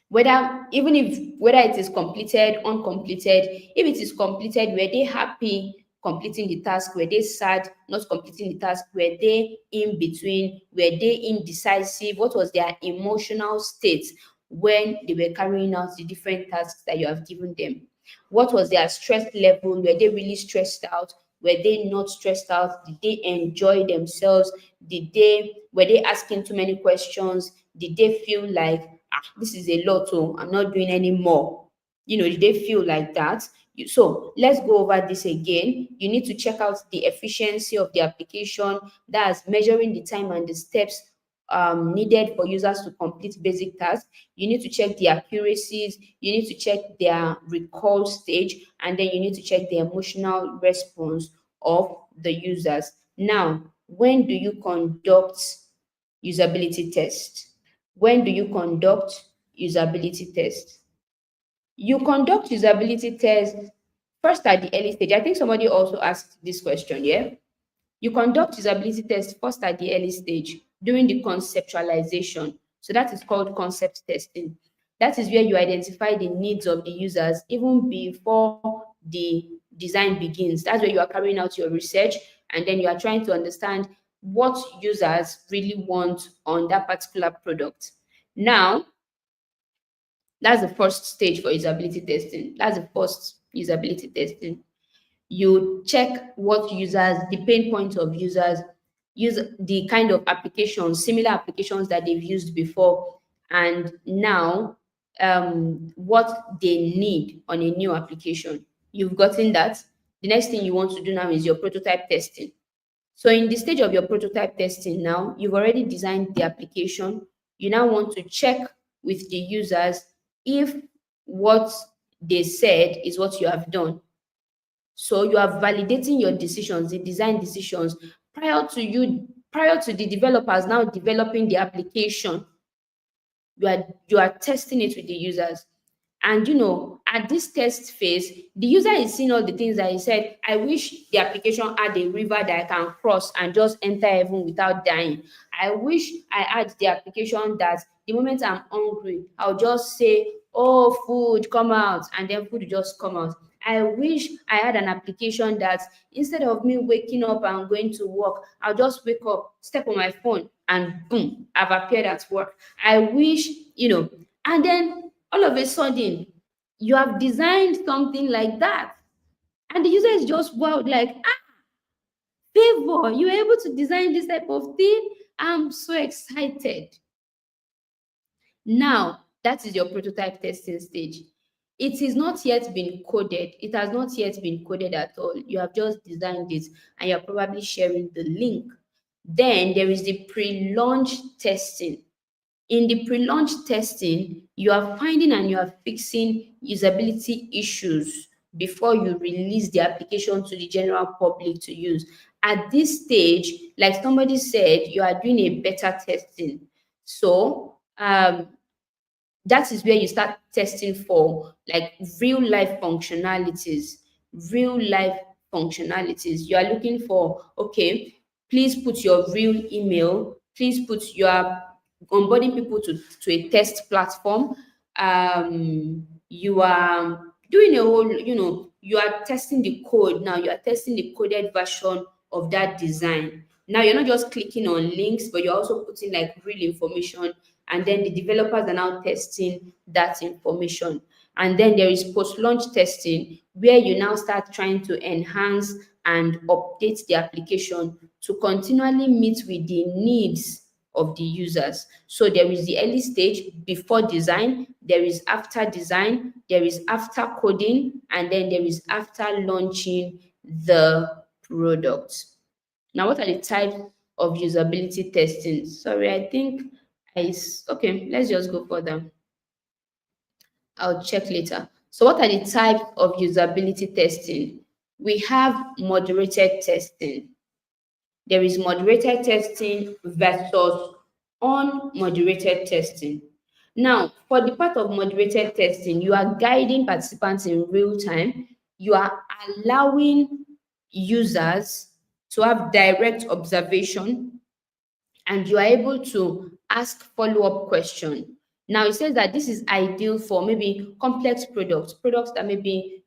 whether it is completed, uncompleted. If it is completed, were they happy completing the task? Were they sad not completing the task? Were they in between? Were they indecisive? What was their emotional state when they were carrying out the different tasks that you have given them? What was their stress level? Were they really stressed out? Were they not stressed out? Did they enjoy themselves? Were they asking too many questions? Did they feel like, this is a lot, oh, I'm not doing any more? Did they feel like that? So let's go over this again. You need to check out the efficiency of the application. That's measuring the time and the steps needed for users to complete basic tasks. You need to check the accuracies, you need to check their recall stage, and then you need to check the emotional response of the users. Now, when do you conduct usability test? When do you conduct usability test? You conduct usability test first at the early stage. I think somebody also asked this question, yeah? You conduct usability tests first at the early stage during the conceptualization. So that is called concept testing. That is where you identify the needs of the users even before the design begins. That's where you are carrying out your research and then you are trying to understand what users really want on that particular product. Now, that's the first stage for usability testing. That's the first usability testing. You check what users, the pain points of users, use the kind of applications, similar applications that they've used before, and now what they need on a new application. You've gotten that. The next thing you want to do now is your prototype testing. So in the stage of your prototype testing now, you've already designed the application. You now want to check with the users if what they said is what you have done. So you are validating your decisions, the design decisions, prior to the developers now developing the application. You are testing it with the users. And at this test phase, the user is seeing all the things that he said. I wish the application had a river that I can cross and just enter heaven without dying. I wish I had the application that the moment I'm hungry, I'll just say, oh, food, come out, and then food will just come out. I wish I had an application that instead of me waking up and going to work, I'll just wake up, step on my phone, and boom, I've appeared at work. I wish, and then all of a sudden, you have designed something like that. And the user is just wild, like, Favor, you were able to design this type of thing. I'm so excited. Now, that is your prototype testing stage. It is not yet been coded. It has not yet been coded at all. You have just designed it and you're probably sharing the link. Then there is the pre-launch testing. In the pre-launch testing, you are finding and you are fixing usability issues before you release the application to the general public to use. At this stage, like somebody said, you are doing a beta testing. So that is where you start testing for like real life functionalities. Real life functionalities. You are looking for, okay, please put your real email, please put your onboarding people to a test platform. You are doing a whole, you are testing the code now, you are testing the coded version of that design. Now you're not just clicking on links, but you're also putting like real information, and then the developers are now testing that information. And then there is post-launch testing, where you now start trying to enhance and update the application to continually meet with the needs of the users. So there is the early stage before design, there is after design, there is after coding, and then there is after launching the product. Now, what are the types of usability testing? Sorry, I think okay, let's just go further. I'll check later. So, what are the types of usability testing? We have moderated testing. There is moderated testing versus unmoderated testing. Now, for the part of moderated testing, you are guiding participants in real time. You are allowing users to have direct observation, and you are able to ask follow-up question. Now it says that this is ideal for maybe complex products that maybe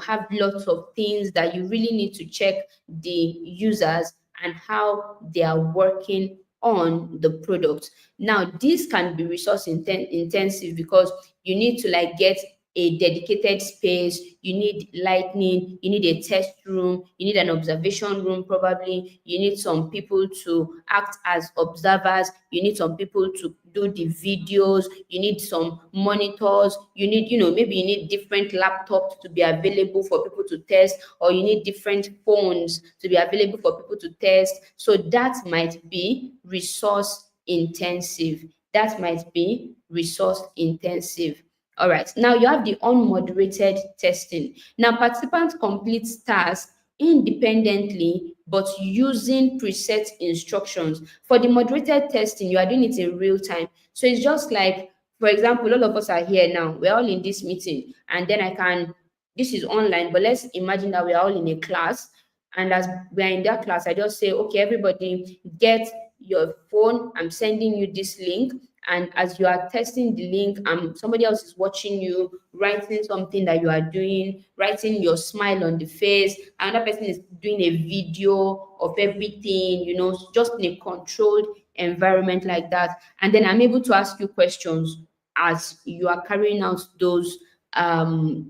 have lots of things that you really need to check the users and how they are working on the product. Now this can be resource intensive, because you need to like get a dedicated space, you need lighting, you need a test room, you need an observation room probably, you need some people to act as observers, you need some people to do the videos, you need some monitors, you need, maybe you need different laptops to be available for people to test, or you need different phones to be available for people to test. So that might be resource intensive. That might be resource intensive. All right, now you have the unmoderated testing. Now, participants complete tasks independently but using preset instructions. For the moderated testing, you are doing it in real time. So it's just like, for example, all of us are here now. We're all in this meeting, and then this is online, but let's imagine that we are all in a class. And as we are in that class, I just say, okay, everybody get your phone. I'm sending you this link. And as you are testing the link, somebody else is watching you, writing something that you are doing, writing your smile on the face. Another person is doing a video of everything, just in a controlled environment like that. And then I'm able to ask you questions as you are carrying out those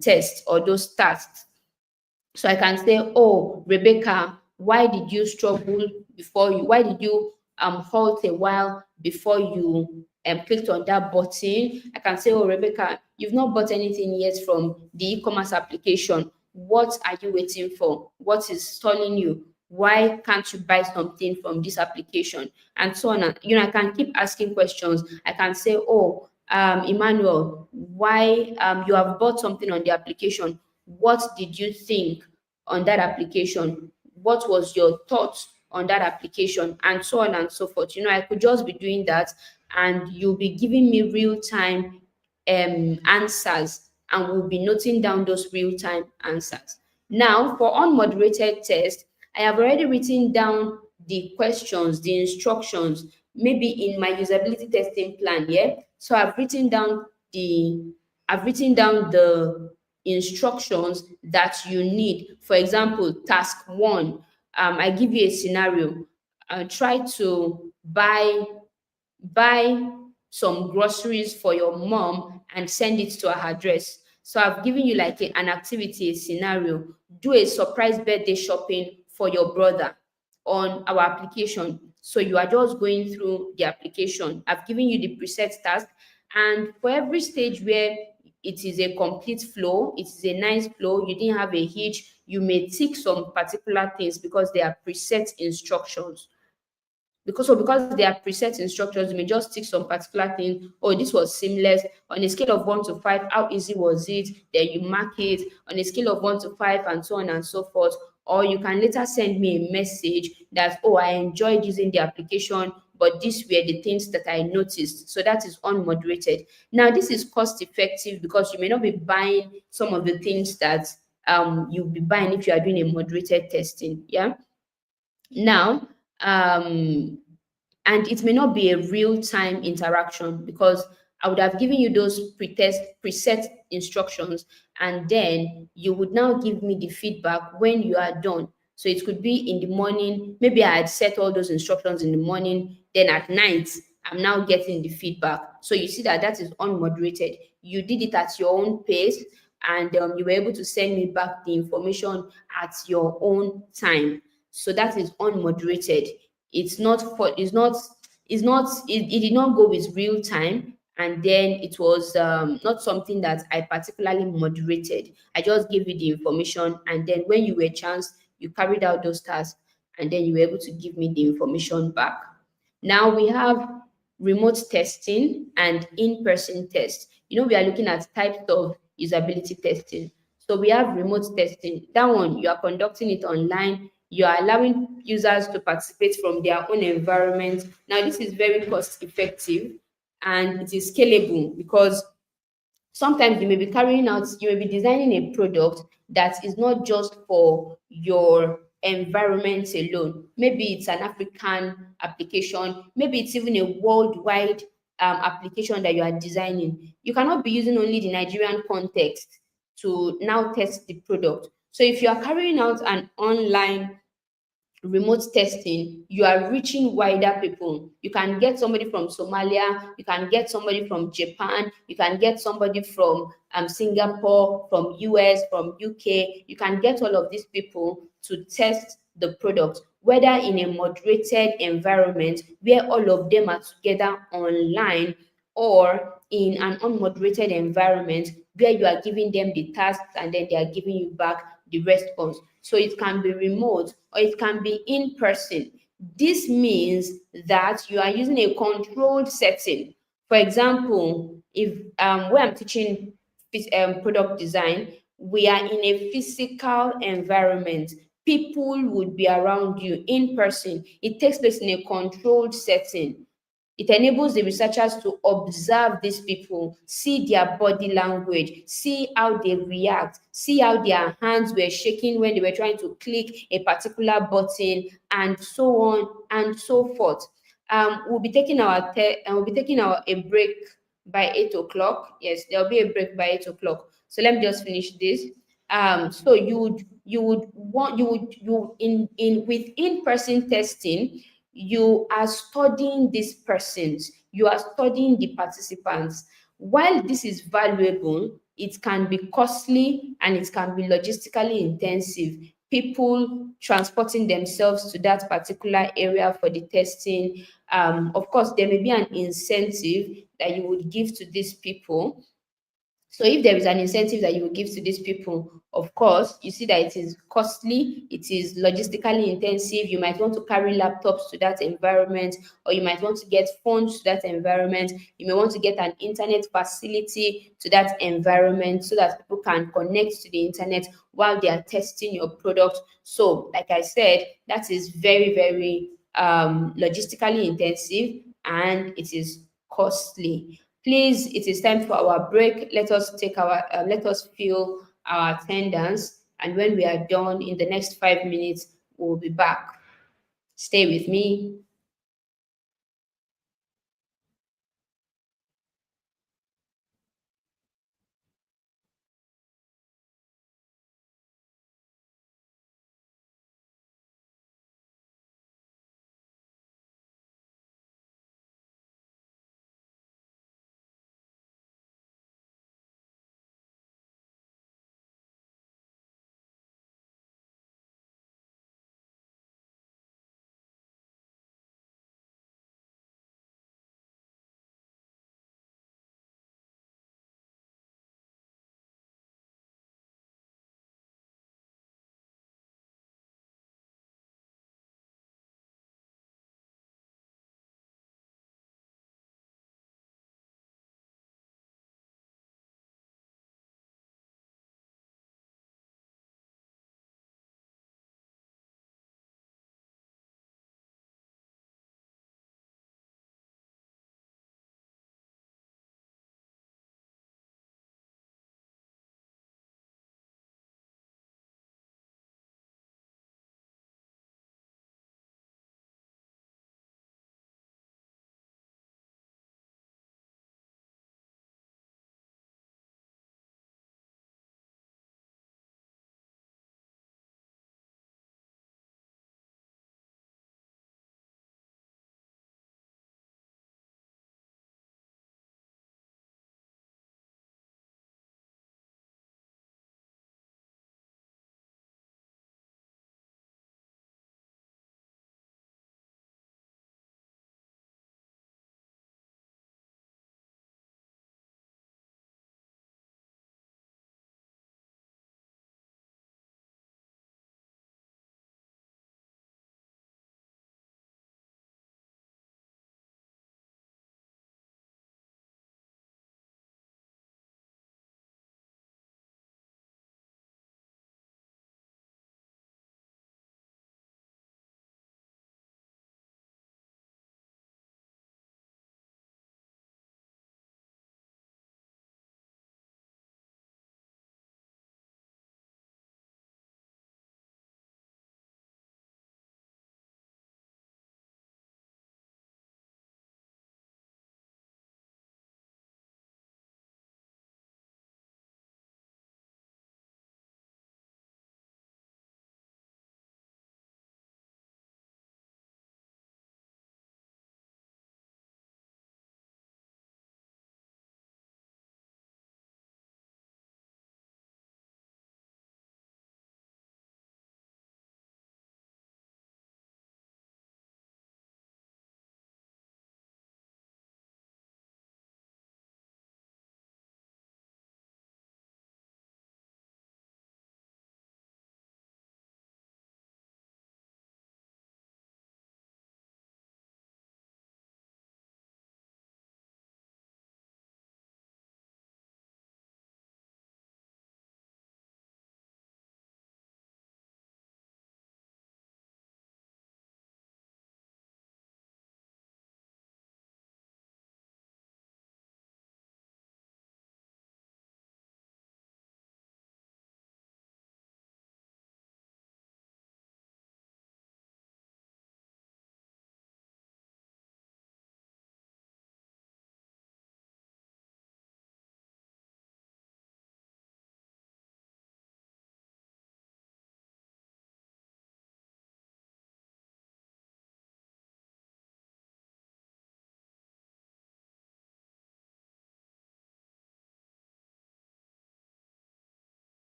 tests or those tasks. So I can say, oh, Rebecca, why did you struggle before you? Why did you halt a while before you clicked on that button? I can say, oh, Rebecca, you've not bought anything yet from the e-commerce application. What are you waiting for? What is stalling you? Why can't you buy something from this application? And so on. I can keep asking questions. I can say, oh, Emmanuel, why you have bought something on the application? What did you think on that application? What was your thoughts on that application? And so on and so forth. I could just be doing that, and you'll be giving me real time answers, and we'll be noting down those real time answers. Now, for unmoderated test, I have already written down the questions, the instructions, maybe in my usability testing plan. Yeah. So I've written down the instructions that you need. For example, task one, I give you a scenario. Try to buy some groceries for your mom and send it to her address. So I've given you like an activity, a scenario. Do a surprise birthday shopping for your brother on our application. So you are just going through the application. I've given you the preset task, and for every stage where it is a complete flow, it is a nice flow, you didn't have a hitch, you may tick some particular things because they are preset instructions. Because they are preset instructions, you may just tick some particular thing. Oh, this was seamless. On a scale of 1 to 5, how easy was it? Then you mark it on a scale of 1 to 5, and so on and so forth. Or you can later send me a message that, oh, I enjoyed using the application, but these were the things that I noticed. So that is unmoderated. Now, this is cost effective because you may not be buying some of the things that you'll be buying if you are doing a moderated testing. Yeah. Now, and it may not be a real-time interaction because I would have given you those preset instructions, and then you would now give me the feedback when you are done. So it could be in the morning, maybe I had set all those instructions in the morning, then at night, I'm now getting the feedback. So you see that that is unmoderated. You did it at your own pace, and you were able to send me back the information at your own time. So that is unmoderated. It did not go with real time, and then it was not something that I particularly moderated. I just gave you the information, and then when you were chanced, you carried out those tasks, and then you were able to give me the information back. Now we have remote testing and in-person test. We are looking at types of usability testing. So we have remote testing. That one, you are conducting it online. You are allowing users to participate from their own environment. Now, this is very cost effective and it is scalable because sometimes you may be designing a product that is not just for your environment alone. Maybe it's an African application, maybe it's even a worldwide application that you are designing. You cannot be using only the Nigerian context to now test the product. So if you are carrying out an online remote testing, you are reaching wider people. You can get somebody from Somalia, you can get somebody from Japan, you can get somebody from Singapore, from US, from UK. You can get all of these people to test the product, whether in a moderated environment where all of them are together online, or in an unmoderated environment where you are giving them the tasks and then they are giving you back the response. So it can be remote or it can be in person. This means that you are using a controlled setting. For example, if where I'm teaching product design, we are in a physical environment. People would be around you in person. It takes place in a controlled setting. It enables the researchers to observe these people, see their body language, see how they react, see how their hands were shaking when they were trying to click a particular button, and so on and so forth. We'll be taking our a break by 8 o'clock. Yes, there'll be a break by 8 o'clock. So let me just finish this. So you in with in-person testing, you are studying these persons, you are studying the participants. While this is valuable, it can be costly and it can be logistically intensive. People transporting themselves to that particular area for the testing. Of course, there may be an incentive that you would give to these people. So if there is an incentive that you will give to these people, of course, you see that it is costly, it is logistically intensive. You might want to carry laptops to that environment, or you might want to get phones to that environment. You may want to get an internet facility to that environment so that people can connect to the internet while they are testing your product. So, like I said, that is very, very logistically intensive and it is costly. Please, it is time for our break. Let us fill our attendance, and when we are done in the next 5 minutes, we'll be back. Stay with me.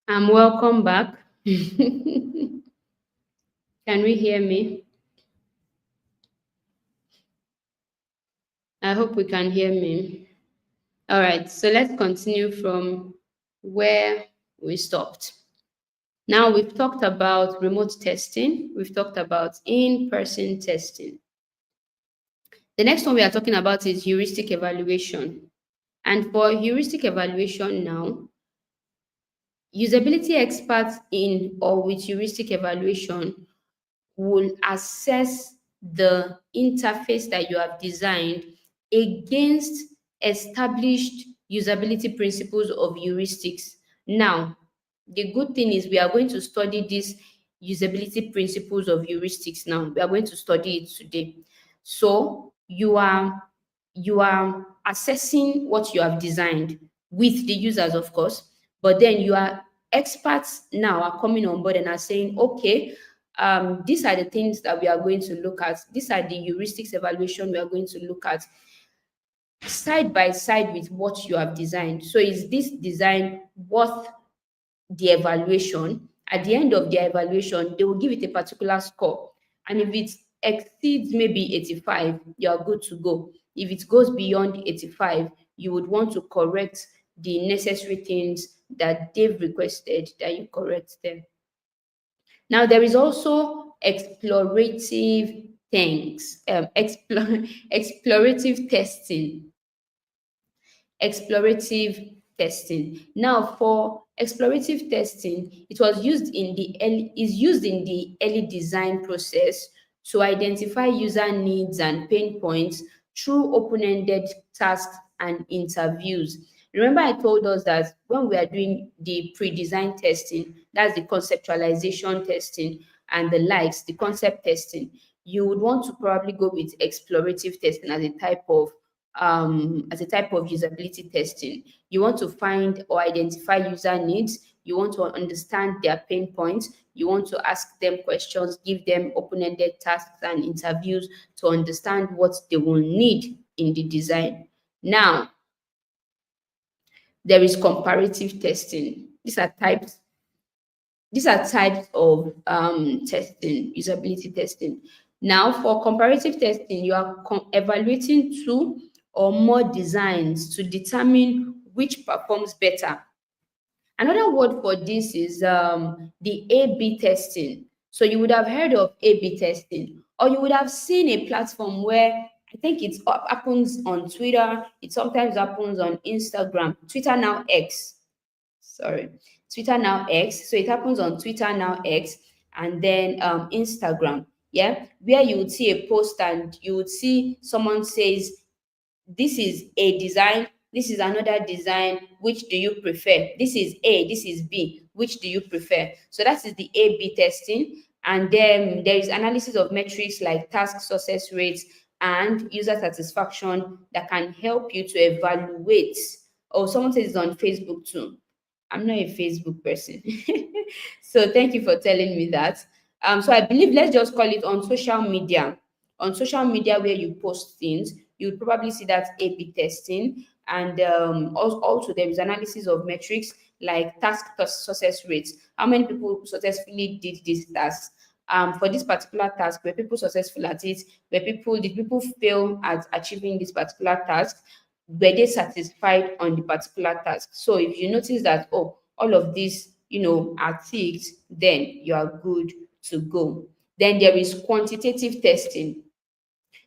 Welcome back. Can we hear me? I hope we can hear me. All right, so let's continue from where we stopped. Now we've talked about remote testing, we've talked about in-person testing. The next one we are talking about is heuristic evaluation. And for heuristic evaluation now, usability experts in or with heuristic evaluation will assess the interface that you have designed against established usability principles of heuristics. Now, the good thing is we are going to study these usability principles of heuristics now. We are going to study it today. So you are assessing what you have designed with the users, of course, but then you are experts now are coming on board and are saying, okay, these are the things that we are going to look at. These are the heuristics evaluation we are going to look at side by side with what you have designed. So is this design worth the evaluation? At the end of the evaluation, they will give it a particular score. And if it exceeds maybe 85, you are good to go. If it goes beyond 85, you would want to correct the necessary things that they've requested that you correct them. Now, there is also explorative things, explorative testing. Explorative testing. Now, for explorative testing, it was used in the early, is used in the early design process to identify user needs and pain points through open-ended tasks and interviews. Remember, I told us that when we are doing the pre-design testing, that's the conceptualization testing and the likes, the concept testing, you would want to probably go with explorative testing as a type of usability testing. You want to find or identify user needs, you want to understand their pain points, you want to ask them questions, give them open-ended tasks and interviews to understand what they will need in the design. Now, there is comparative testing. These are types of testing, usability testing. Now, for comparative testing, you are evaluating two or more designs to determine which performs better. Another word for this is the A/B testing. So you would have heard of A/B testing, or you would have seen a platform where I think it happens on Twitter. It sometimes happens on Instagram. Twitter now X. Sorry, Twitter now X. So it happens on Twitter now X, and then Instagram. Yeah, where you would see a post and you would see someone says, this is a design, this is another design, which do you prefer? This is A, this is B, which do you prefer? So that is the A/B testing. And then there is analysis of metrics like task success rates and user satisfaction that can help you to evaluate. Oh, someone says it's on Facebook too. I'm not a Facebook person. So thank you for telling me that. So I believe, let's just call it on social media. On social media where you post things, you'll probably see that A/B testing. And also there is analysis of metrics like task success rates. How many people successfully did this task? For this particular task, were people successful at it? Did people fail at achieving this particular task? Were they satisfied on the particular task? So if you notice that, oh, all of these, are ticked, then you are good to go. Then there is quantitative testing.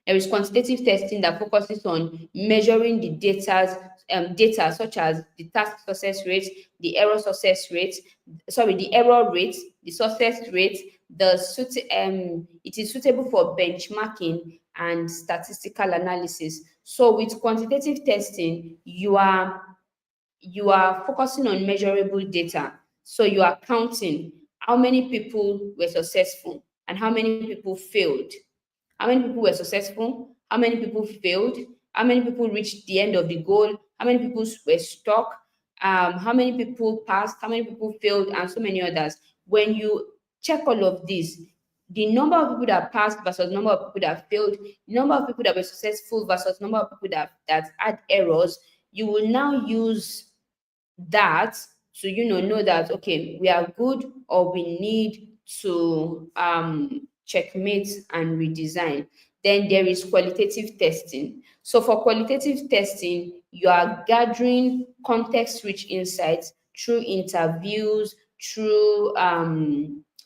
There is quantitative testing that focuses on measuring the data such as the task success rate, the error success rate, the error rate, the success rate, it is suitable for benchmarking and statistical analysis. So with quantitative testing, you are focusing on measurable data. So you are counting how many people were successful and how many people failed. How many people were successful? How many people failed? How many people reached the end of the goal? How many people were stuck? How many people passed? How many people failed? And so many others. When you check all of this, the number of people that passed versus number of people that failed, the number of people that were successful versus number of people that had errors, you will now use that to know that okay, we are good, or we need to checkmate and redesign. Then there is qualitative testing. So for qualitative testing, you are gathering context-rich insights through interviews, through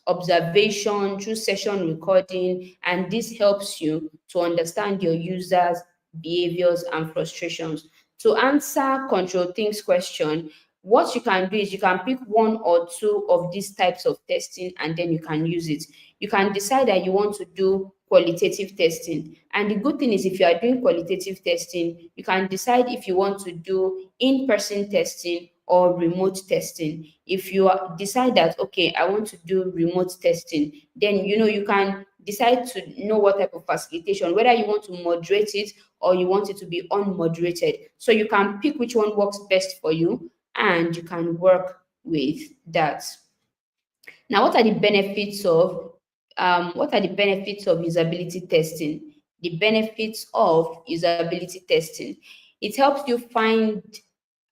observation, through session recording, and this helps you to understand your users' behaviors and frustrations. To answer control things question, what you can do is you can pick one or two of these types of testing and then you can use it. You can decide that you want to do qualitative testing. And the good thing is, if you are doing qualitative testing, you can decide if you want to do in-person testing or remote testing. If you decide that, okay, I want to do remote testing, then you can decide to know what type of facilitation, whether you want to moderate it or you want it to be unmoderated. So you can pick which one works best for you and you can work with that. Now, what are the benefits of usability testing? The benefits of usability testing. It helps you find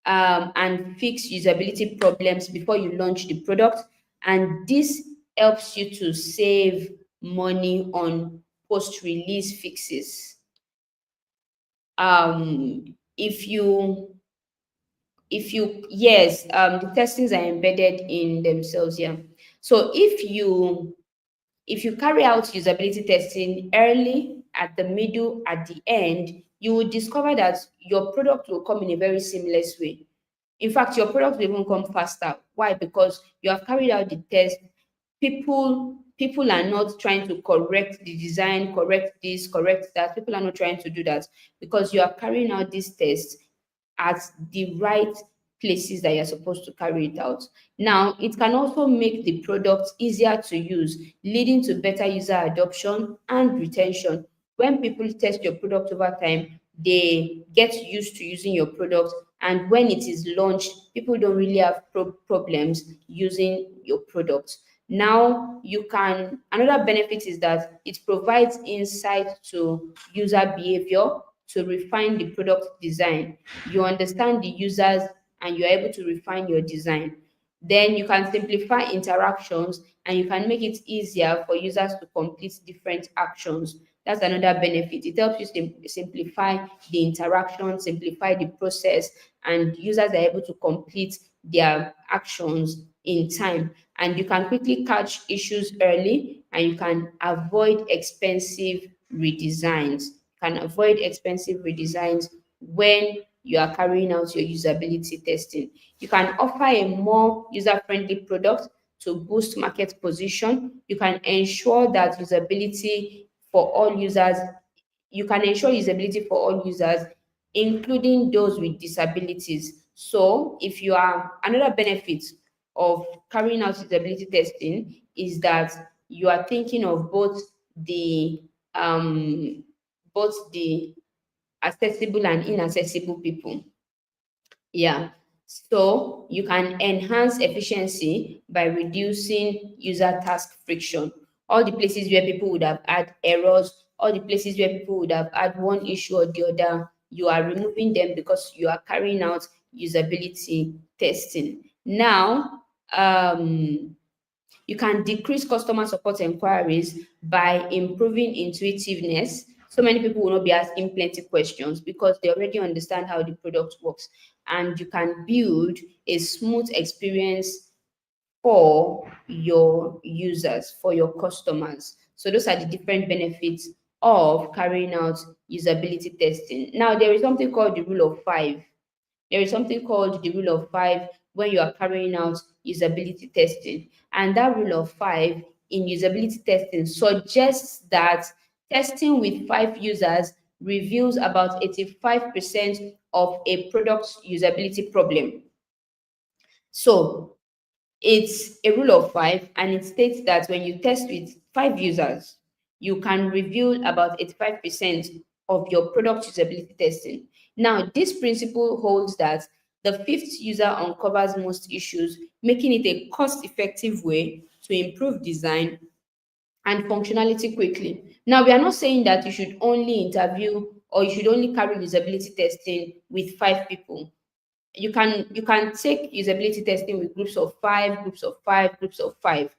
and fix usability problems before you launch the product, and this helps you to save money on post-release fixes. If you yes, the testings are embedded in themselves, yeah. So if you carry out usability testing early, at the middle, at the end, you will discover that your product will come in a very seamless way. In fact, your product will even come faster. Why? Because you have carried out the test. People are not trying to correct the design, correct this, correct that. People are not trying to do that because you are carrying out this test at the right places that you're supposed to carry it out. Now, it can also make the product easier to use, leading to better user adoption and retention. When people test your product over time, they get used to using your product, and when it is launched, people don't really have problems using your product. Now, another benefit is that it provides insight to user behavior to refine the product design. You understand the users and you're able to refine your design. Then you can simplify interactions and you can make it easier for users to complete different actions. That's another benefit. It helps you simplify the interaction, simplify the process, and users are able to complete their actions in time. And you can quickly catch issues early and you can avoid expensive redesigns. Can avoid expensive redesigns when you are carrying out your usability testing. You can offer a more user-friendly product to boost market position. You can ensure that usability for all users, you can ensure usability for all users, including those with disabilities. So if you are another benefit of carrying out usability testing is that you are thinking of um both the accessible and inaccessible people. Yeah. So you can enhance efficiency by reducing user task friction. All the places where people would have had errors, all the places where people would have had one issue or the other, you are removing them because you are carrying out usability testing. Now, you can decrease customer support inquiries by improving intuitiveness. So many people will not be asking plenty questions because they already understand how the product works. And you can build a smooth experience for your users, for your customers. So those are the different benefits of carrying out usability testing. Now, there is something called the rule of five. There is something called the rule of five when you are carrying out usability testing. And that rule of five in usability testing suggests that testing with 5 users reveals about 85% of a product's usability problem. So it's a rule of five, and it states that when you test with 5 users, you can reveal about 85% of your product usability testing. Now, this principle holds that the fifth user uncovers most issues, making it a cost-effective way to improve design and functionality quickly. Now, we are not saying that you should only interview or you should only carry usability testing with 5 people. you can take usability testing with groups of 5, groups of 5, groups of 5.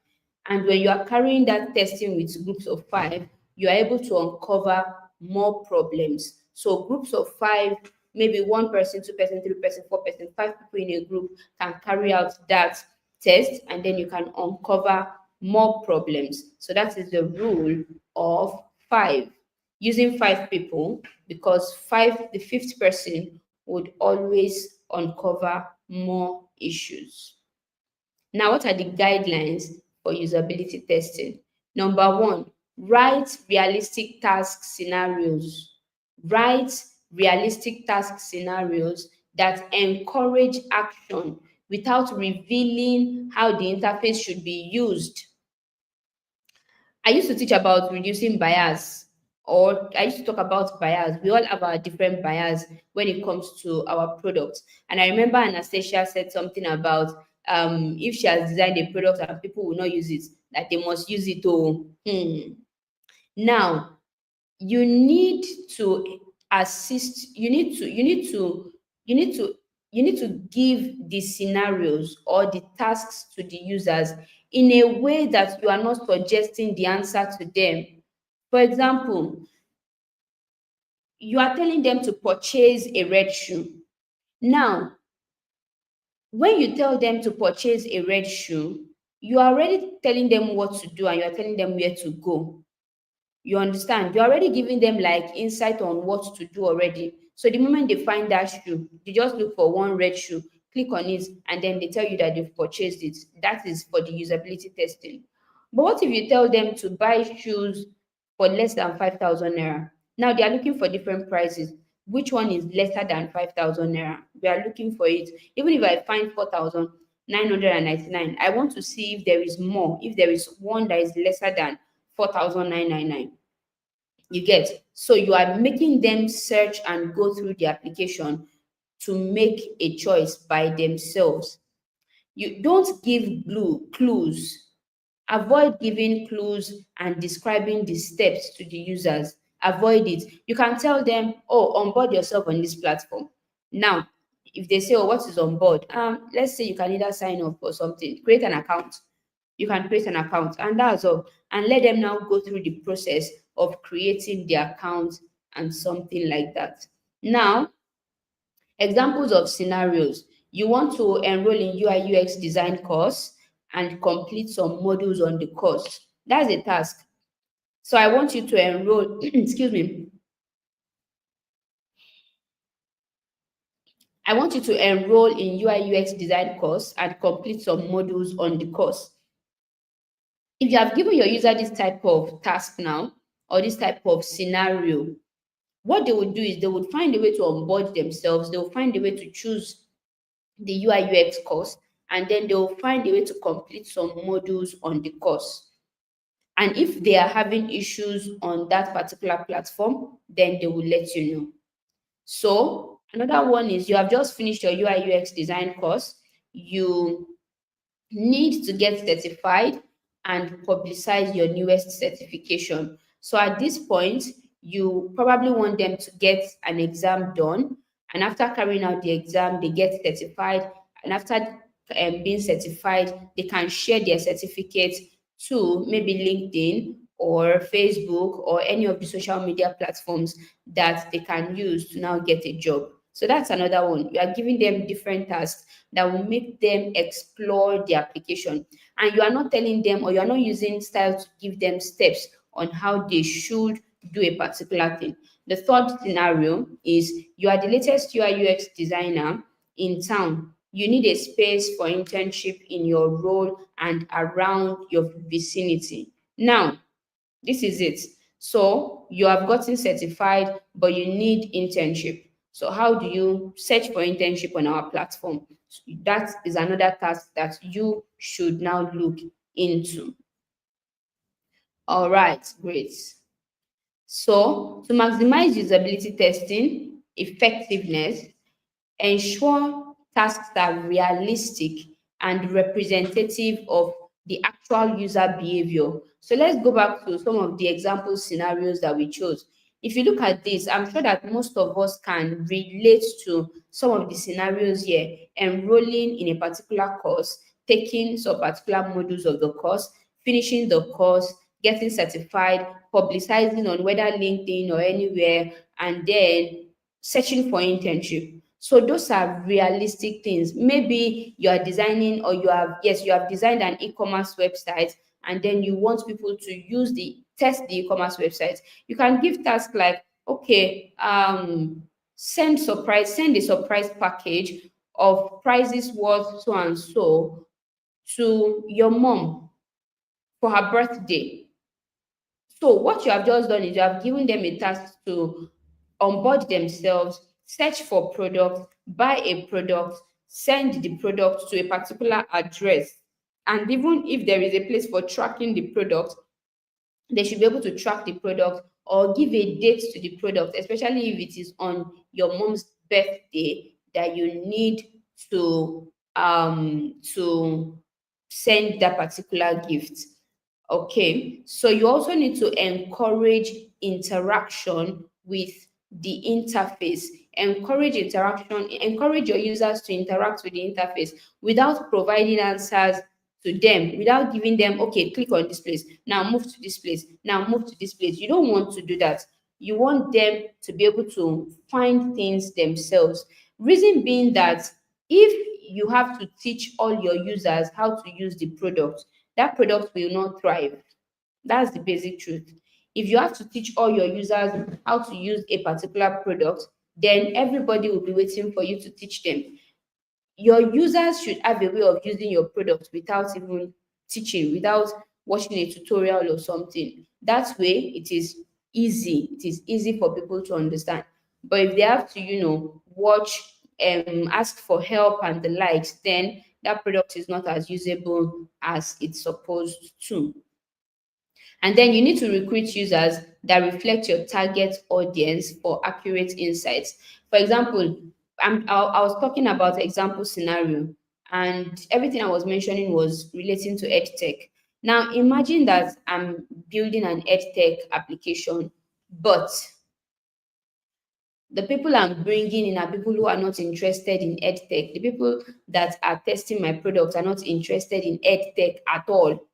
And when you are carrying that testing with groups of 5, you are able to uncover more problems. So groups of 5, maybe 1 person, 2 person, 3 person, 4 person, 5 people in a group can carry out that test, and then you can uncover more problems. So that is the rule of 5. Using 5 people, because the fifth person would always uncover more issues. Now, what are the guidelines for usability testing? Number one, write realistic task scenarios. Write realistic task scenarios that encourage action without revealing how the interface should be used. I used to teach about reducing bias, or I used to talk about bias. We all have our different bias when it comes to our products. And I remember Anastasia said something about if she has designed a product and people will not use it, that they must use it. Now, you need to assist, you need to you need to give the scenarios or the tasks to the users in a way that you are not suggesting the answer to them. For example, you are telling them to purchase a red shoe. Now, when you tell them to purchase a red shoe, you are already telling them what to do and you are telling them where to go. You understand? You're already giving them like insight on what to do already. So the moment they find that shoe, they just look for one red shoe, click on it, and then they tell you that they've purchased it. That is for the usability testing. But what if you tell them to buy shoes for less than 5,000 naira? Now they are looking for different prices. Which one is lesser than 5,000 naira? We are looking for it. Even if I find 4,999, I want to see if there is more, if there is one that is lesser than 4,999. You get? So you are making them search and go through the application to make a choice by themselves. You don't give clues. Avoid giving clues and describing the steps to the users. Avoid it. You can tell them, oh, onboard yourself on this platform. Now, if they say, oh, what is on board? Let's say you can either sign up or something, create an account. You can create an account, and that's all. And let them now go through the process of creating the account and something like that. Now, examples of scenarios. You want to enroll in UI UX design course and complete some modules on the course. That's a task. So I want you to enroll, excuse me, I want you to enroll in UI UX design course and complete some modules on the course. If you have given your user this type of task now, or this type of scenario, what they would do is they would find a way to onboard themselves, they will find a way to choose the UI UX course, and then they will find a way to complete some modules on the course. And if they are having issues on that particular platform, then they will let you know. So another one is you have just finished your UI UX design course. You need to get certified and publicize your newest certification. So at this point, you probably want them to get an exam done. And after carrying out the exam, they get certified. And after being certified, they can share their certificate to maybe LinkedIn or Facebook or any of the social media platforms that they can use to now get a job. So that's another one. You are giving them different tasks that will make them explore the application. And you are not telling them, or you are not using style to give them steps on how they should do a particular thing. The third scenario is you are the latest UI UX designer in town. You need a space for internship in your role and around your vicinity. Now, this is it. So you have gotten certified, but you need internship. So how do you search for internship on our platform? That is another task that you should now look into. All right, great. So to maximize usability testing effectiveness, ensure tasks are realistic and representative of the actual user behavior. So let's go back to some of the example scenarios that we chose. If you look at this, I'm sure that most of us can relate to some of the scenarios here. Enrolling in a particular course, taking some particular modules of the course, finishing the course, getting certified, publicizing on whether LinkedIn or anywhere, and then searching for internship. So those are realistic things. Maybe you are designing, or you have designed an e-commerce website, and then you want people to use the test the e-commerce website. You can give tasks like, okay, send a surprise package of prices worth so and so to your mom for her birthday. So what you have just done is you have given them a task to onboard themselves, search for product, buy a product, send the product to a particular address. And even if there is a place for tracking the product, they should be able to track the product or give a date to the product, especially if it is on your mom's birthday that you need to send that particular gift. Okay, so you also need to encourage interaction with the interface. Encourage your users to interact with the interface without providing answers to them, without giving them, okay, click on this place, now move to this place, now move to this place. You don't want to do that. You want them to be able to find things themselves. Reason being that if you have to teach all your users how to use the product, that product will not thrive. That's the basic truth. If you have to teach all your users how to use a particular product, then everybody will be waiting for you to teach them. Your users should have a way of using your product without even teaching, without watching a tutorial or something. That way, it is easy. It is easy for people to understand. But if they have to, watch, ask for help and the likes, then that product is not as usable as it's supposed to. And then you need to recruit users that reflect your target audience for accurate insights. For example, I was talking about example scenario, and everything I was mentioning was relating to EdTech. Now, imagine that I'm building an EdTech application, but the people I'm bringing in are people who are not interested in EdTech. The people that are testing my products are not interested in EdTech at all.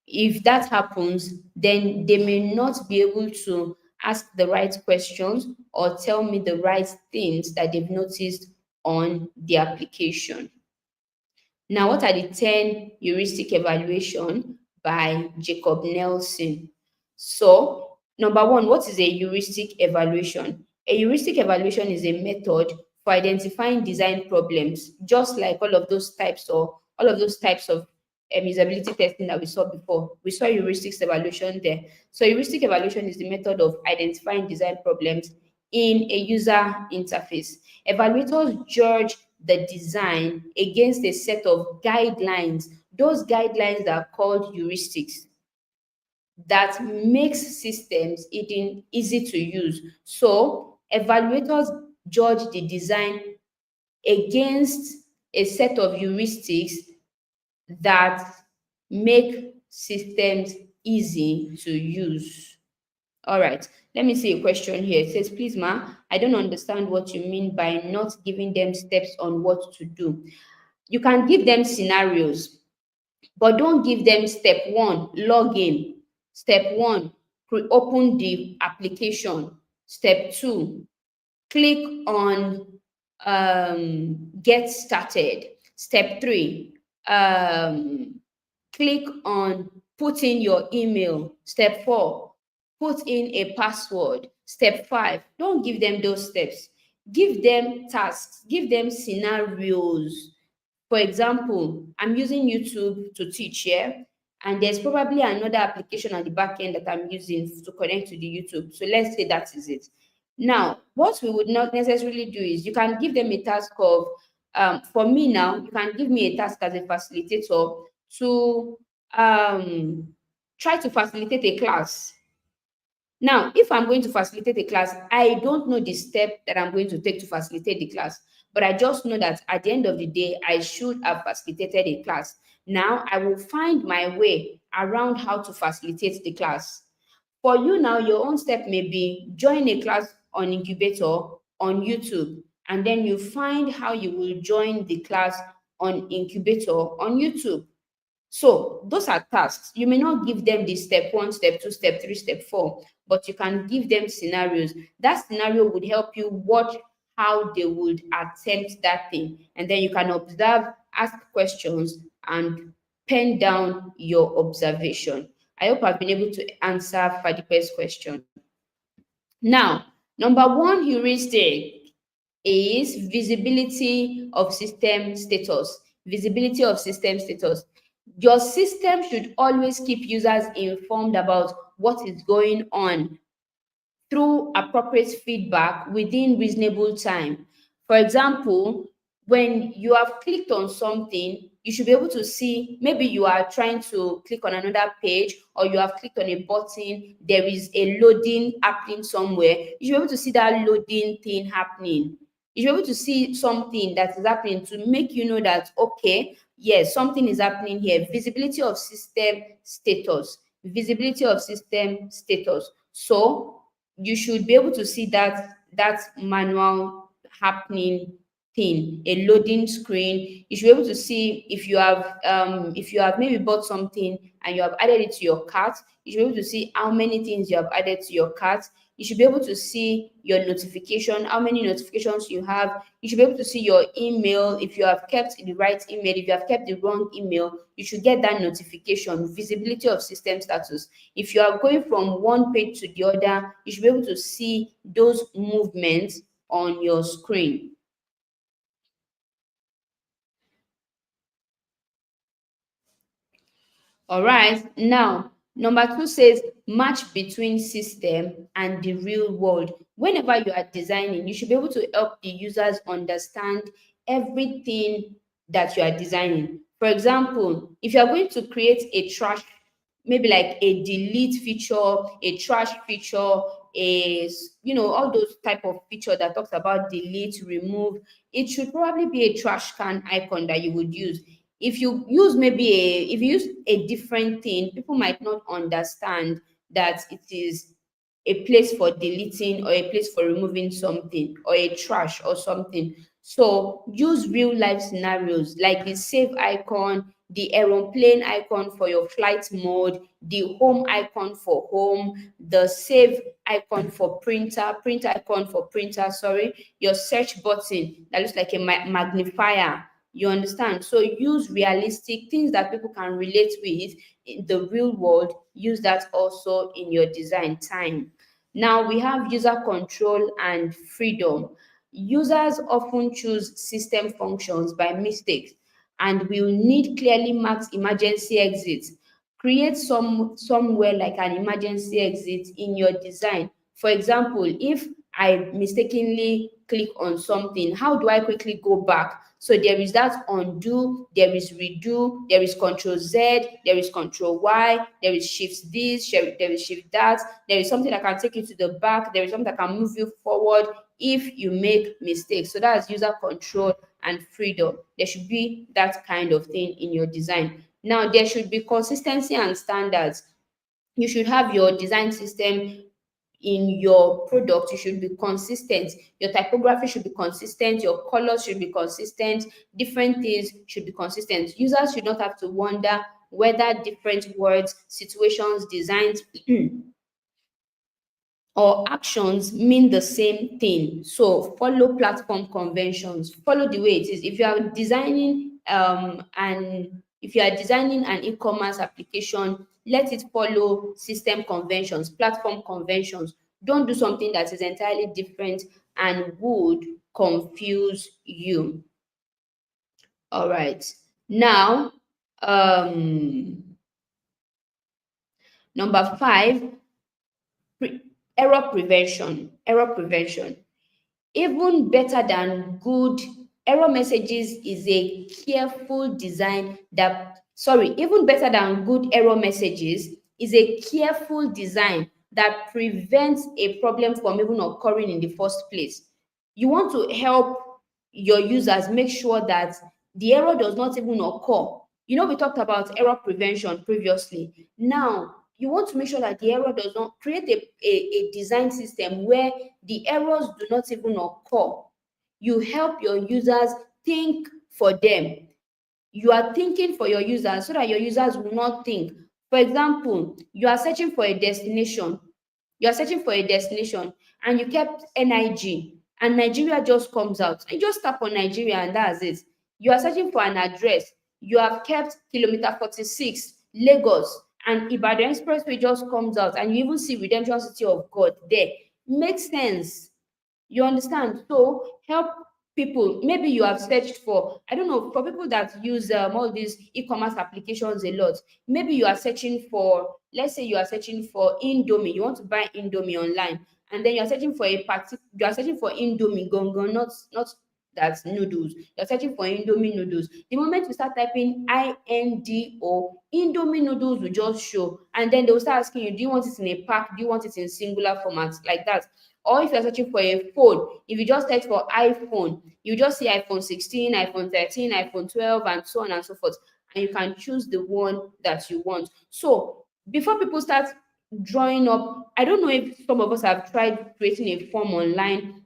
If that happens, then they may not be able to ask the right questions or tell me the right things that they've noticed on the application. Now, what are the 10 heuristic evaluation by Jacob Nelson? So, number one, what is a heuristic evaluation? A heuristic evaluation is a method for identifying design problems, just like all of those types of usability testing that we saw before. We saw heuristics evaluation there. So, heuristic evaluation is the method of identifying design problems in a user interface. Evaluators judge the design against a set of guidelines. Those guidelines are called heuristics that makes systems easy to use. So evaluators judge the design against a set of heuristics that make systems easy to use. All right, let me see a question here. It says, please, ma, I don't understand what you mean by not giving them steps on what to do. You can give them scenarios, but don't give them step one, log in. Step one, open the application. Step two, click on get started. Step three, click on put in your email. Step four, put in a password. Step five, don't give them those steps. Give them tasks, give them scenarios. For example, I'm using YouTube to teach here, and there's probably another application at the back end that I'm using to connect to the YouTube. So let's say that is it. Now, what we would not necessarily do is you can give them a task of, for me now, you can give me a task as a facilitator to try to facilitate a class. Now, if I'm going to facilitate a class, I don't know the step that I'm going to take to facilitate the class, but I just know that at the end of the day, I should have facilitated a class. Now, I will find my way around how to facilitate the class. For you now, your own step may be join a class on Incubator on YouTube, and then you find how you will join the class on Incubator on YouTube. So those are tasks. You may not give them the step one, step two, step three, step four, but you can give them scenarios. That scenario would help you watch how they would attempt that thing. And then you can observe, ask questions, and pen down your observation. I hope I've been able to answer Fadipe's question. Now, number one heuristic is visibility of system status. Visibility of system status. Your system should always keep users informed about what is going on through appropriate feedback within reasonable time. For example, when you have clicked on something, you should be able to see, maybe you are trying to click on another page, or you have clicked on a button, there is a loading happening somewhere. You should be able to see that loading thing happening. You should be able to see something that is happening to make you know that, okay, yes, something is happening here. Visibility of system status. Visibility of system status. So you should be able to see that manual happening thing, a loading screen. You should be able to see if you have maybe bought something and you have added it to your cart. You should be able to see how many things you have added to your cart. You should be able to see your notification, how many notifications you have. You should be able to see your email, if you have kept the right email. If you have kept the wrong email, you should get that notification. Visibility of system status. If you are going from one page to the other, you should be able to see those movements on your screen. All right. Now, number two says match between system and the real world. Whenever you are designing, you should be able to help the users understand everything that you are designing. For example, if you are going to create a trash, maybe like a delete feature, a trash feature, all those type of feature that talks about delete, remove, it should probably be a trash can icon that you would use. If you use a different thing, people might not understand that it is a place for deleting or a place for removing something, or a trash or something. So use real life scenarios like the save icon, the aeroplane icon for your flight mode, the home icon for home, the save icon for printer, print icon for printer, sorry, your search button that looks like a magnifier. You understand? So use realistic things that people can relate with in the real world. Use that also in your design time. Now we have user control and freedom. Users often choose system functions by mistake and will need clearly marked emergency exits. Create somewhere like an emergency exit in your design. For example, if I mistakenly click on something, how do I quickly go back? So there is that undo, there is redo, there is control Z, there is control Y, there is shift this, there is shift that, there is something that can take you to the back, there is something that can move you forward if you make mistakes. So that's user control and freedom. There should be that kind of thing in your design. Now, there should be consistency and standards. You should have your design system in your product. You should be consistent. Your typography should be consistent, your colors should be consistent, different things should be consistent. Users should not have to wonder whether different words, situations, designs or actions mean the same thing. So follow platform conventions. Follow the way it is. If you are designing an e-commerce application, let it follow system conventions, platform conventions. Don't do something that is entirely different and would confuse you. All right. Now, number 5, error prevention. Error prevention. Even better than good error messages is a careful design even better than good error messages is a careful design that prevents a problem from even occurring in the first place. You want to help your users make sure that the error does not even occur. We talked about error prevention previously. Now, you want to make sure that the error does not create a design system where the errors do not even occur. You help your users think for them. You are thinking for your users so that your users will not think. For example, you are searching for a destination. You are searching for a destination and you kept NIG and Nigeria just comes out. You just tap on Nigeria and that's it. You are searching for an address. You have kept kilometer 46, Lagos, and Ibadan Expressway just comes out and you even see Redemption City of God there. Makes sense. You understand? So help people. Maybe you have searched for, I don't know, for people that use all these e-commerce applications a lot. Maybe you are searching for, let's say you are searching for Indomie. You want to buy Indomie online, and then you are searching for you are searching for Indomie gongon, not that's noodles. You're searching for Indomie noodles. The moment you start typing INDO, Indomie noodles will just show. And then they will start asking you, do you want it in a pack? Do you want it in singular format? Like that. Or if you're searching for a phone, if you just search for iPhone, you just see iPhone 16, iPhone 13, iPhone 12, and so on and so forth. And you can choose the one that you want. So before people start drawing up, I don't know if some of us have tried creating a form online,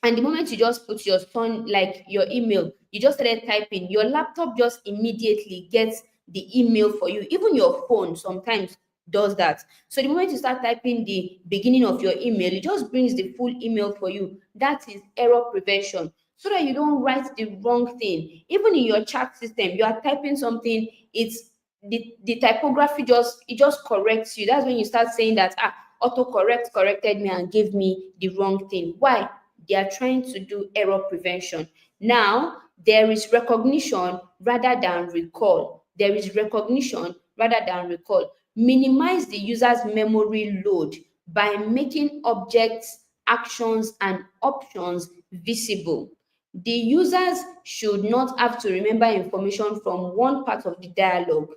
and the moment you just put your son, like your email, you just started typing, your laptop just immediately gets the email for you. Even your phone sometimes does that. So the moment you start typing the beginning of your email, it just brings the full email for you. That is error prevention. So that you don't write the wrong thing. Even in your chat system, you are typing something, it's the typography just corrects you. That's when you start saying that autocorrect corrected me and gave me the wrong thing. Why? They are trying to do error prevention. Now, there is recognition rather than recall. There is recognition rather than recall. Minimize the user's memory load by making objects, actions, and options visible. The users should not have to remember information from one part of the dialogue.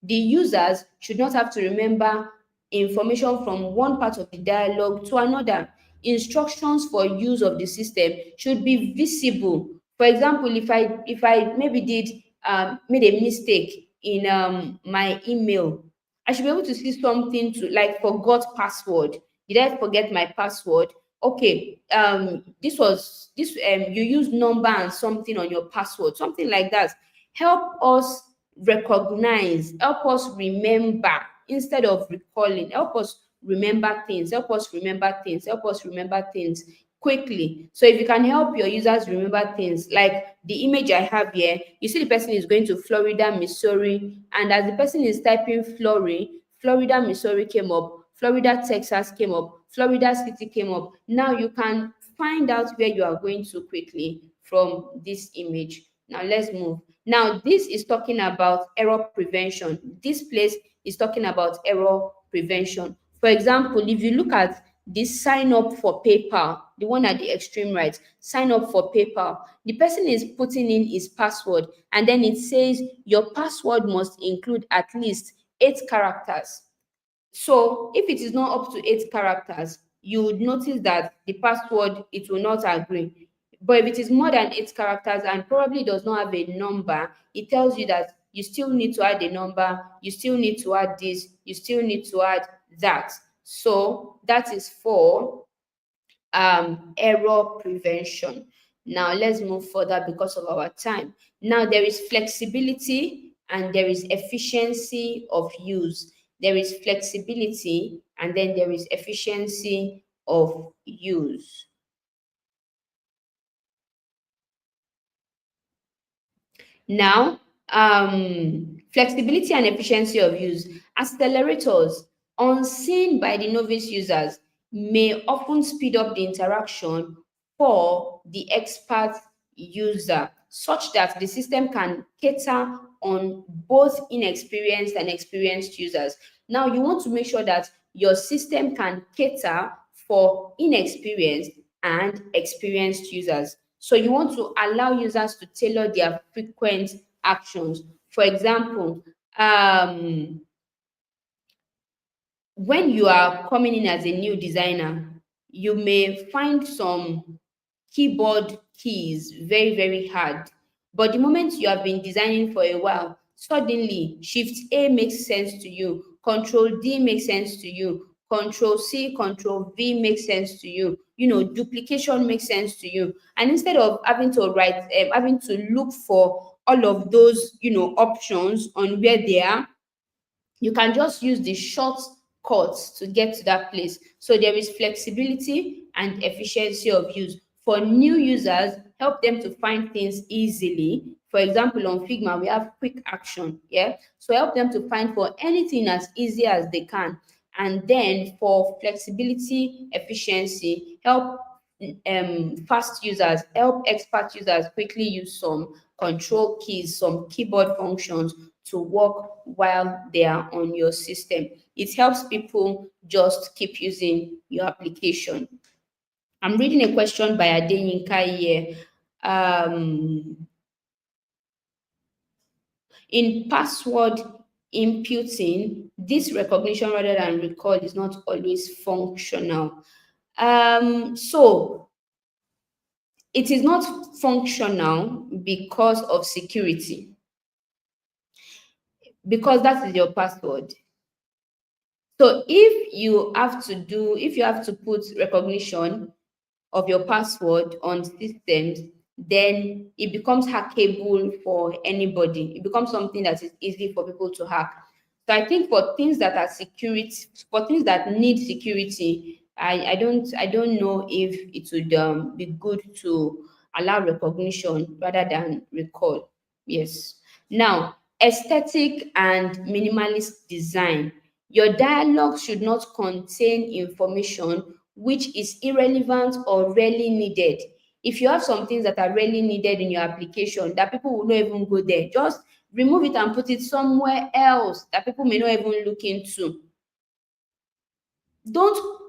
The users should not have to remember information from one part of the dialogue to another. Instructions for use of the system should be visible. For example, if I maybe did made a mistake in my email, I should be able to see something to like forgot password. Did I forget my password? Okay, you use number and something on your password, something like that. Help us recognize, help us remember instead of recalling. Help us remember things, help us remember things, help us remember things quickly. So if you can help your users remember things, like the image I have here, you see the person is going to Florida, Missouri, and as the person is typing Florida, Missouri came up, Florida, Texas came up, Florida City came up. Now you can find out where you are going to quickly from this image. Now let's move. Now this is talking about error prevention. This place is talking about error prevention. For example, if you look at this sign up for PayPal, the one at the extreme right, sign up for PayPal, the person is putting in his password and then it says your password must include at least 8 characters. So if it is not up to 8 characters, you would notice that the password, it will not agree. But if it is more than 8 characters and probably does not have a number, it tells you that you still need to add a number, you still need to add this, you still need to add that. So that is for error prevention. Now let's move further because of our time. Now there is flexibility and there is efficiency of use. There is flexibility and then there is efficiency of use. Now, flexibility and efficiency of use. Accelerators, unseen by the novice users, may often speed up the interaction for the expert user, such that the system can cater on both inexperienced and experienced users. Now, you want to make sure that your system can cater for inexperienced and experienced users. So you want to allow users to tailor their frequent actions. For example, when you are coming in as a new designer, you may find some keyboard keys very, very hard. But the moment you have been designing for a while, suddenly Shift A makes sense to you. Control D makes sense to you. Control C, Control V makes sense to you. Duplication makes sense to you. And instead of having to having to look for all of those, options on where they are, you can just use the shortcuts to get to that place. So there is flexibility and efficiency of use. For new users, help them to find things easily. For example, on Figma, we have quick action. Yeah. So help them to find for anything as easy as they can. And then for flexibility, efficiency, help fast users, help expert users quickly use some control keys, some keyboard functions to work while they are on your system. It helps people just keep using your application. I'm reading a question by Adeyinka here. In password imputing, this recognition rather than recall is not always functional. So it is not functional because of security, because that is your password. So if you have to put recognition of your password on systems, then it becomes hackable for anybody. It becomes something that is easy for people to hack. So I think for things that are security, for things that need security, I don't know if it would be good to allow recognition rather than recall. Yes. Now, aesthetic and minimalist design. Your dialogue should not contain information which is irrelevant or rarely needed. If you have some things that are rarely needed in your application that people will not even go there, just remove it and put it somewhere else that people may not even look into. Don't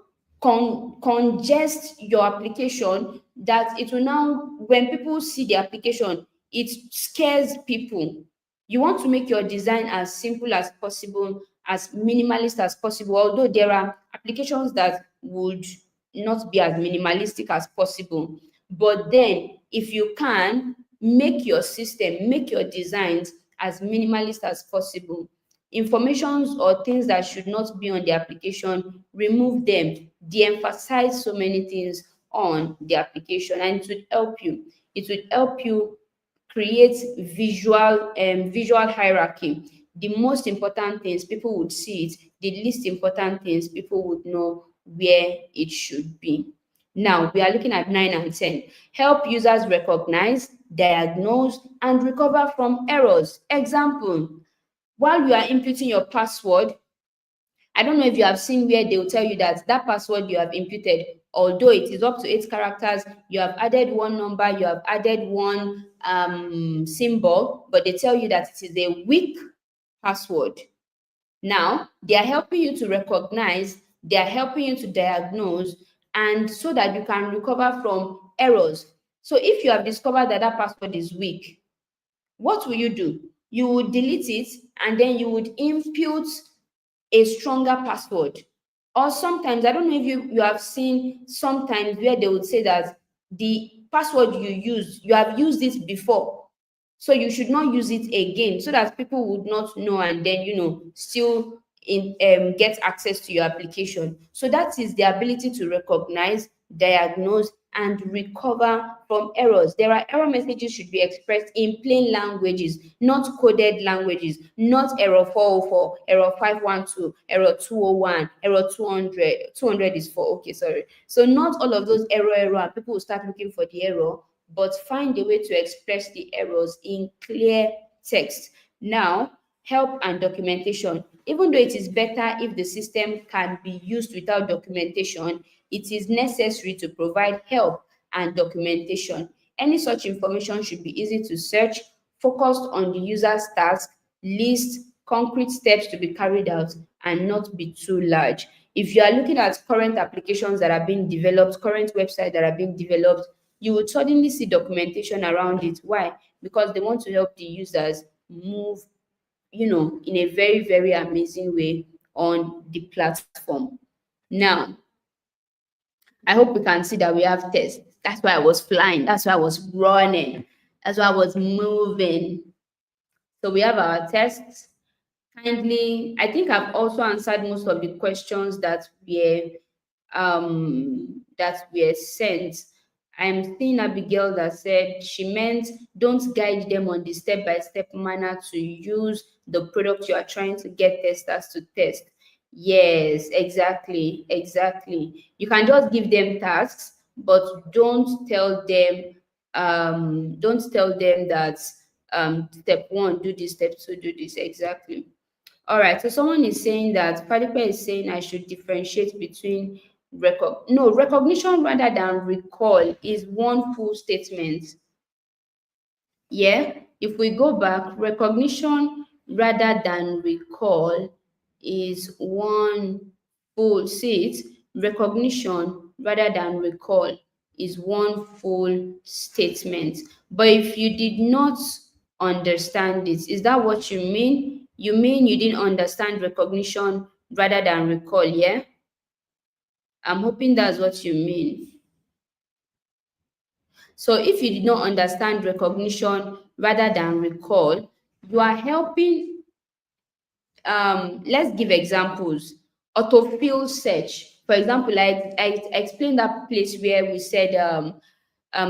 congest your application that it will now, when people see the application, it scares people. You want to make your design as simple as possible, as minimalist as possible, although there are applications that would not be as minimalistic as possible. But then if you can, make your system, make your designs as minimalist as possible. Informations or things that should not be on the application, remove them, de-emphasize so many things on the application, and it would help you create visual hierarchy. The most important things people would see it, the least important things people would know where it should be. Now we are looking at 9 and 10. Help users recognize, diagnose, and recover from errors. Example: while you are inputting your password, I don't know if you have seen where they will tell you that that password you have imputed, although it is up to 8 characters, you have added one number, you have added one symbol, but they tell you that it is a weak password. Now, they are helping you to recognize, they are helping you to diagnose, and so that you can recover from errors. So if you have discovered that that password is weak, what will you do? You would delete it and then you would input a stronger password. Or sometimes, I don't know if you have seen sometimes where they would say that the password you have used it before. So you should not use it again so that people would not know and then, still get access to your application. So that is the ability to recognize, diagnose, and recover from errors. There are error messages should be expressed in plain languages, not coded languages, not error 404, error 512, error 201, error 200. 200 is for, okay, sorry. So not all of those error, and people will start looking for the error, but find a way to express the errors in clear text. Now, help and documentation. Even though it is better if the system can be used without documentation, it is necessary to provide help and documentation. Any such information should be easy to search, focused on the user's task, list concrete steps to be carried out, and not be too large. If you are looking at current applications that are being developed, current websites that are being developed, you would suddenly see documentation around it. Why? Because they want to help the users move, in a very, very amazing way on the platform. Now, I hope we can see that we have tests. That's why I was flying. That's why I was running. That's why I was moving. So we have our tests. kindly, I think I've also answered most of the questions that were sent. I'm seeing Abigail that said she meant don't guide them on the step-by-step manner to use the product you are trying to get testers to test. Yes, exactly, exactly. You can just give them tasks, but don't tell them that step one, do this, step two, do this. Exactly. All right. So someone is saying that Fadipe is saying I should differentiate between recognition rather than recall is one full statement. Yeah. If we go back, recognition rather than recall is one full see it. Recognition rather than recall is one full statement. But if you did not understand it, is that what you mean? You mean you didn't understand recognition rather than recall, yeah? I'm hoping that's what you mean. So if you did not understand recognition rather than recall, you are helping. Let's give examples. Autofill search. For example, I explained that place where we said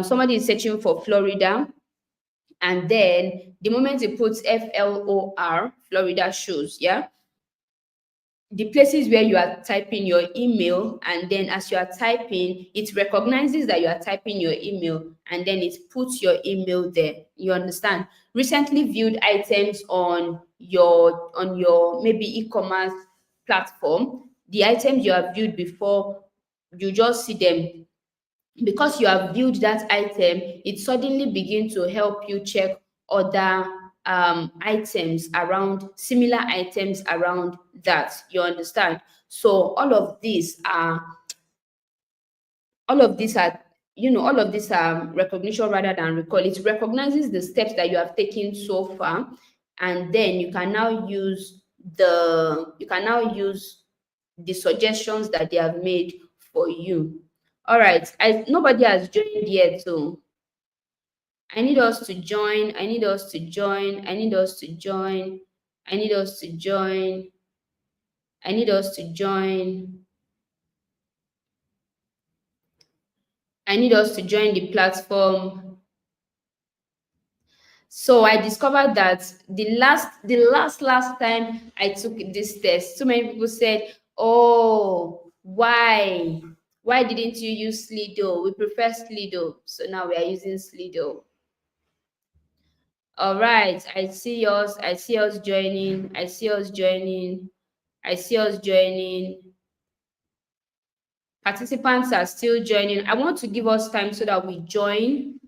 somebody is searching for Florida, and then the moment it puts FLOR, Florida shows, yeah, the places where you are typing your email, and then as you are typing, it recognizes that you are typing your email, and then it puts your email there. You understand? Recently viewed items on your maybe e-commerce platform, the items you have viewed before, you just see them. Because you have viewed that item, it suddenly begin to help you check other items around, similar items around that. You understand? So all of these are recognition rather than recall. It recognizes the steps that you have taken so far, and then you can now use the suggestions that they have made for you. All right. Nobody has joined yet, so I need us to join. I need us to join. I need us to join. I need us to join. I need us to join. I need us to join the platform. So I discovered that the last time I took this test, so many people said, "Oh, why didn't you use Slido? We prefer Slido." So now we are using Slido. All right, I see us. I see us joining. I see us joining. I see us joining. Participants are still joining. I want to give us time so that we join.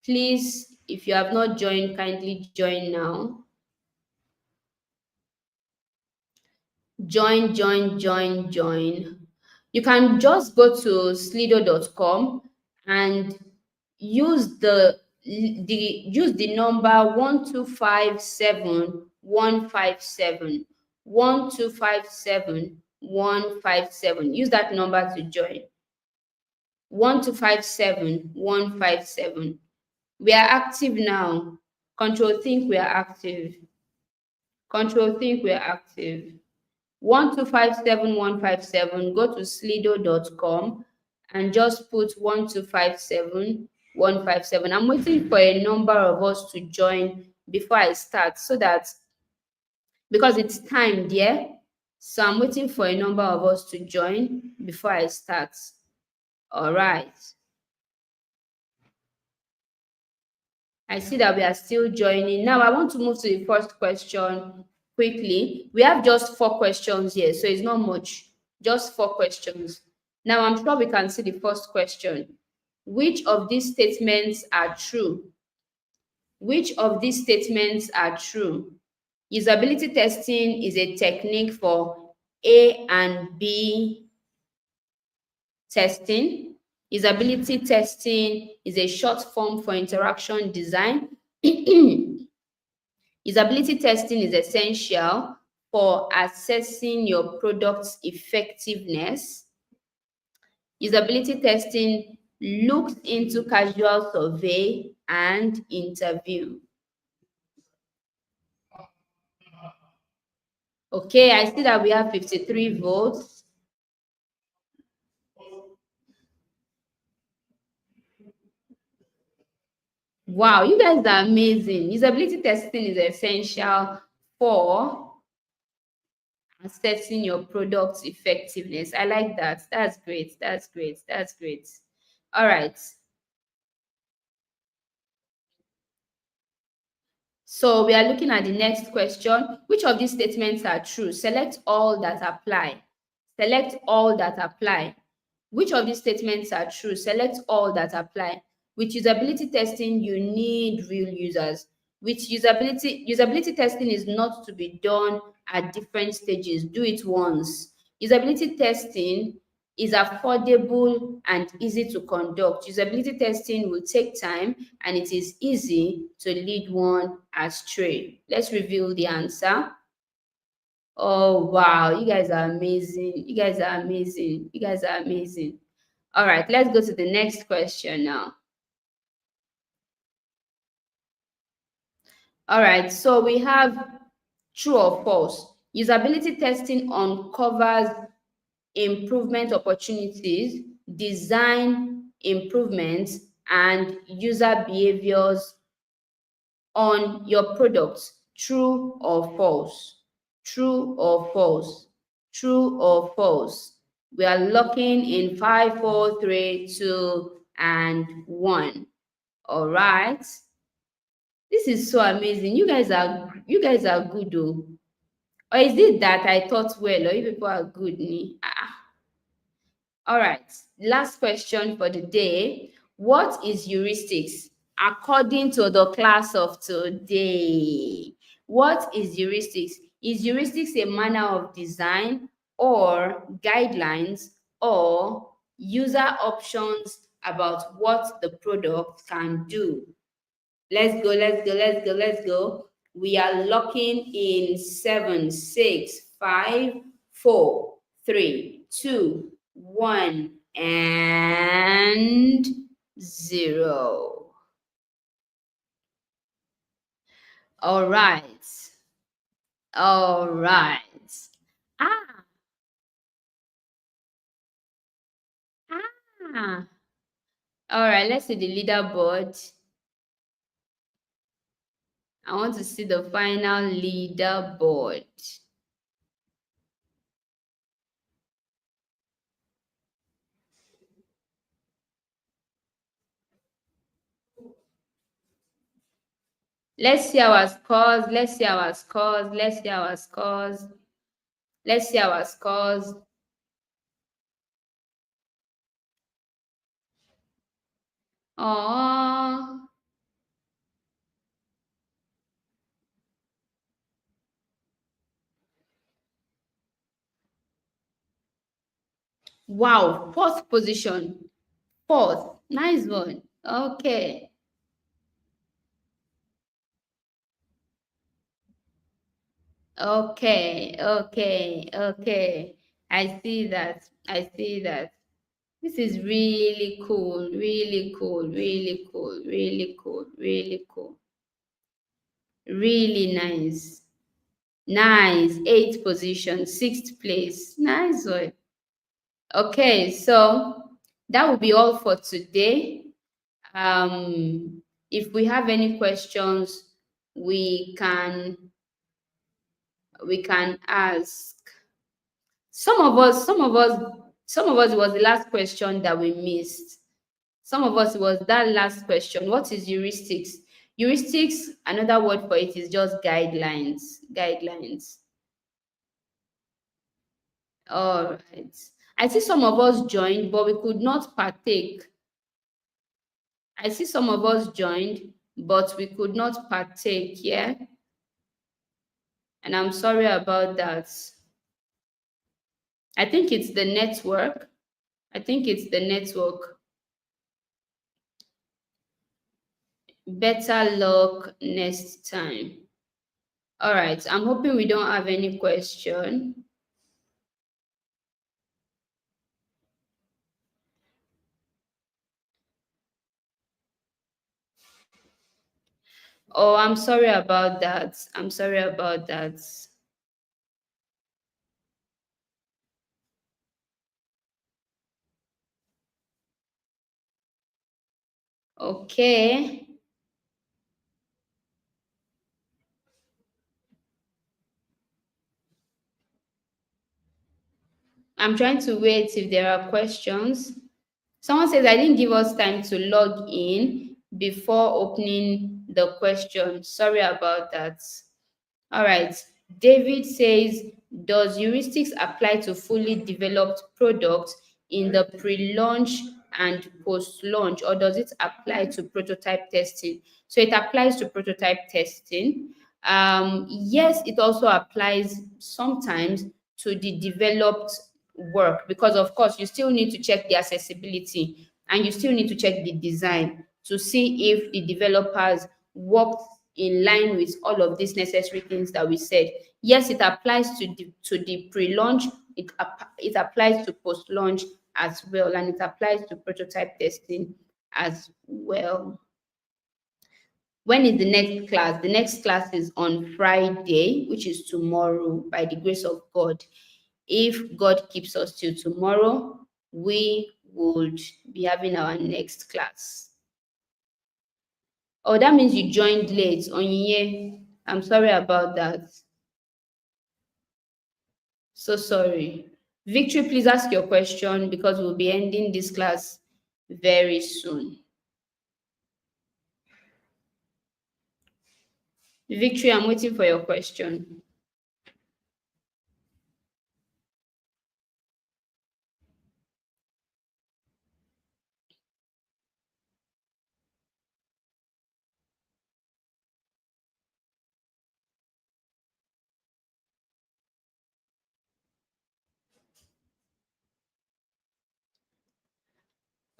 Please, if you have not joined, kindly join now. Join. You can just go to slido.com and use the number 1257157. 1257157. Use that number to join. 1257157. We are active now. Control think we are active. Control think we are active. 1257157, go to slido.com and just put 1257157. I'm waiting for a number of us to join before I start, so that because it's timed, yeah. So I'm waiting for a number of us to join before I start. All right. I see that we are still joining. Now I want to move to the first question quickly. We have just 4 questions here, so it's not much. Just 4 questions. Now I'm sure we can see the first question. Which of these statements are true? Which of these statements are true? Usability testing is a technique for A and B testing. Usability testing is a short form for interaction design. Usability testing is essential for assessing your product's effectiveness. Usability testing looks into casual survey and interview. Okay, I see that we have 53 votes. Wow, you guys are amazing. Usability testing is essential for assessing your product's effectiveness. I like that. That's great. That's great. That's great. All right. So we are looking at the next question. Which of these statements are true? Select all that apply. Select all that apply. Which of these statements are true? Select all that apply. With usability testing, you need real users. With usability testing is not to be done at different stages. Do it once. Usability testing is affordable and easy to conduct. Usability testing will take time and it is easy to lead one astray. Let's reveal the answer. Oh, wow. You guys are amazing. You guys are amazing. You guys are amazing. All right, let's go to the next question now. All right, so we have true or false. Usability testing uncovers improvement opportunities, design improvements, and user behaviors on your products. True or false? True or false? True or false? We are locking in 5, 4, 3, 2, and 1. All right. This is so amazing. You guys are good though. Or is it that I thought well, or you people are good? Ni? All right. Last question for the day. What is heuristics according to the class of today? What is heuristics? Is heuristics a manner of design or guidelines or user options about what the product can do? Let's go, let's go, let's go, let's go. We are locking in 7, 6, 5, 4, 3, 2, 1, and 0. All right. All right. Ah, ah. All right, let's see the leaderboard. I want to see the final leaderboard. Let's see our scores. Let's see our scores. Let's see our scores. Let's see our scores. Oh, wow. Fourth position. Fourth. Nice one. Okay. Okay. Okay. Okay. I see that. I see that. This is really cool. Really cool. Really cool. Really cool. Really cool. Really nice. Nice. Eighth position. Sixth place. Nice one. Okay. So that will be all for today. If we have any questions, we can ask. Some of us, it was the last question that we missed. Some of us, it was that last question. What is heuristics? Heuristics, another word for it is just guidelines. Guidelines. All right. I see some of us joined, but we could not partake. I see some of us joined, but we could not partake, yeah? And I'm sorry about that. I think it's the network. I think it's the network. Better luck next time. All right. I'm hoping we don't have any question. Oh, I'm sorry about that. I'm sorry about that. Okay. I'm trying to wait if there are questions. Someone says I didn't give us time to log in before opening the question. Sorry about that. All right. David says, does heuristics apply to fully developed products in the pre-launch and post-launch, or does it apply to prototype testing? So it applies to prototype testing. Yes, it also applies sometimes to the developed work because, of course, you still need to check the accessibility and you still need to check the design to see if the developers worked in line with all of these necessary things that we said. Yes, it applies to the pre-launch, it applies to post-launch as well, and it applies to prototype testing as well. When is the next class? The next class is on Friday, which is tomorrow, by the grace of God. If God keeps us till tomorrow, we would be having our next class. Oh, that means you joined late. Onyinye, I'm sorry about that. So sorry. Victory, please ask your question because we'll be ending this class very soon. Victory, I'm waiting for your question.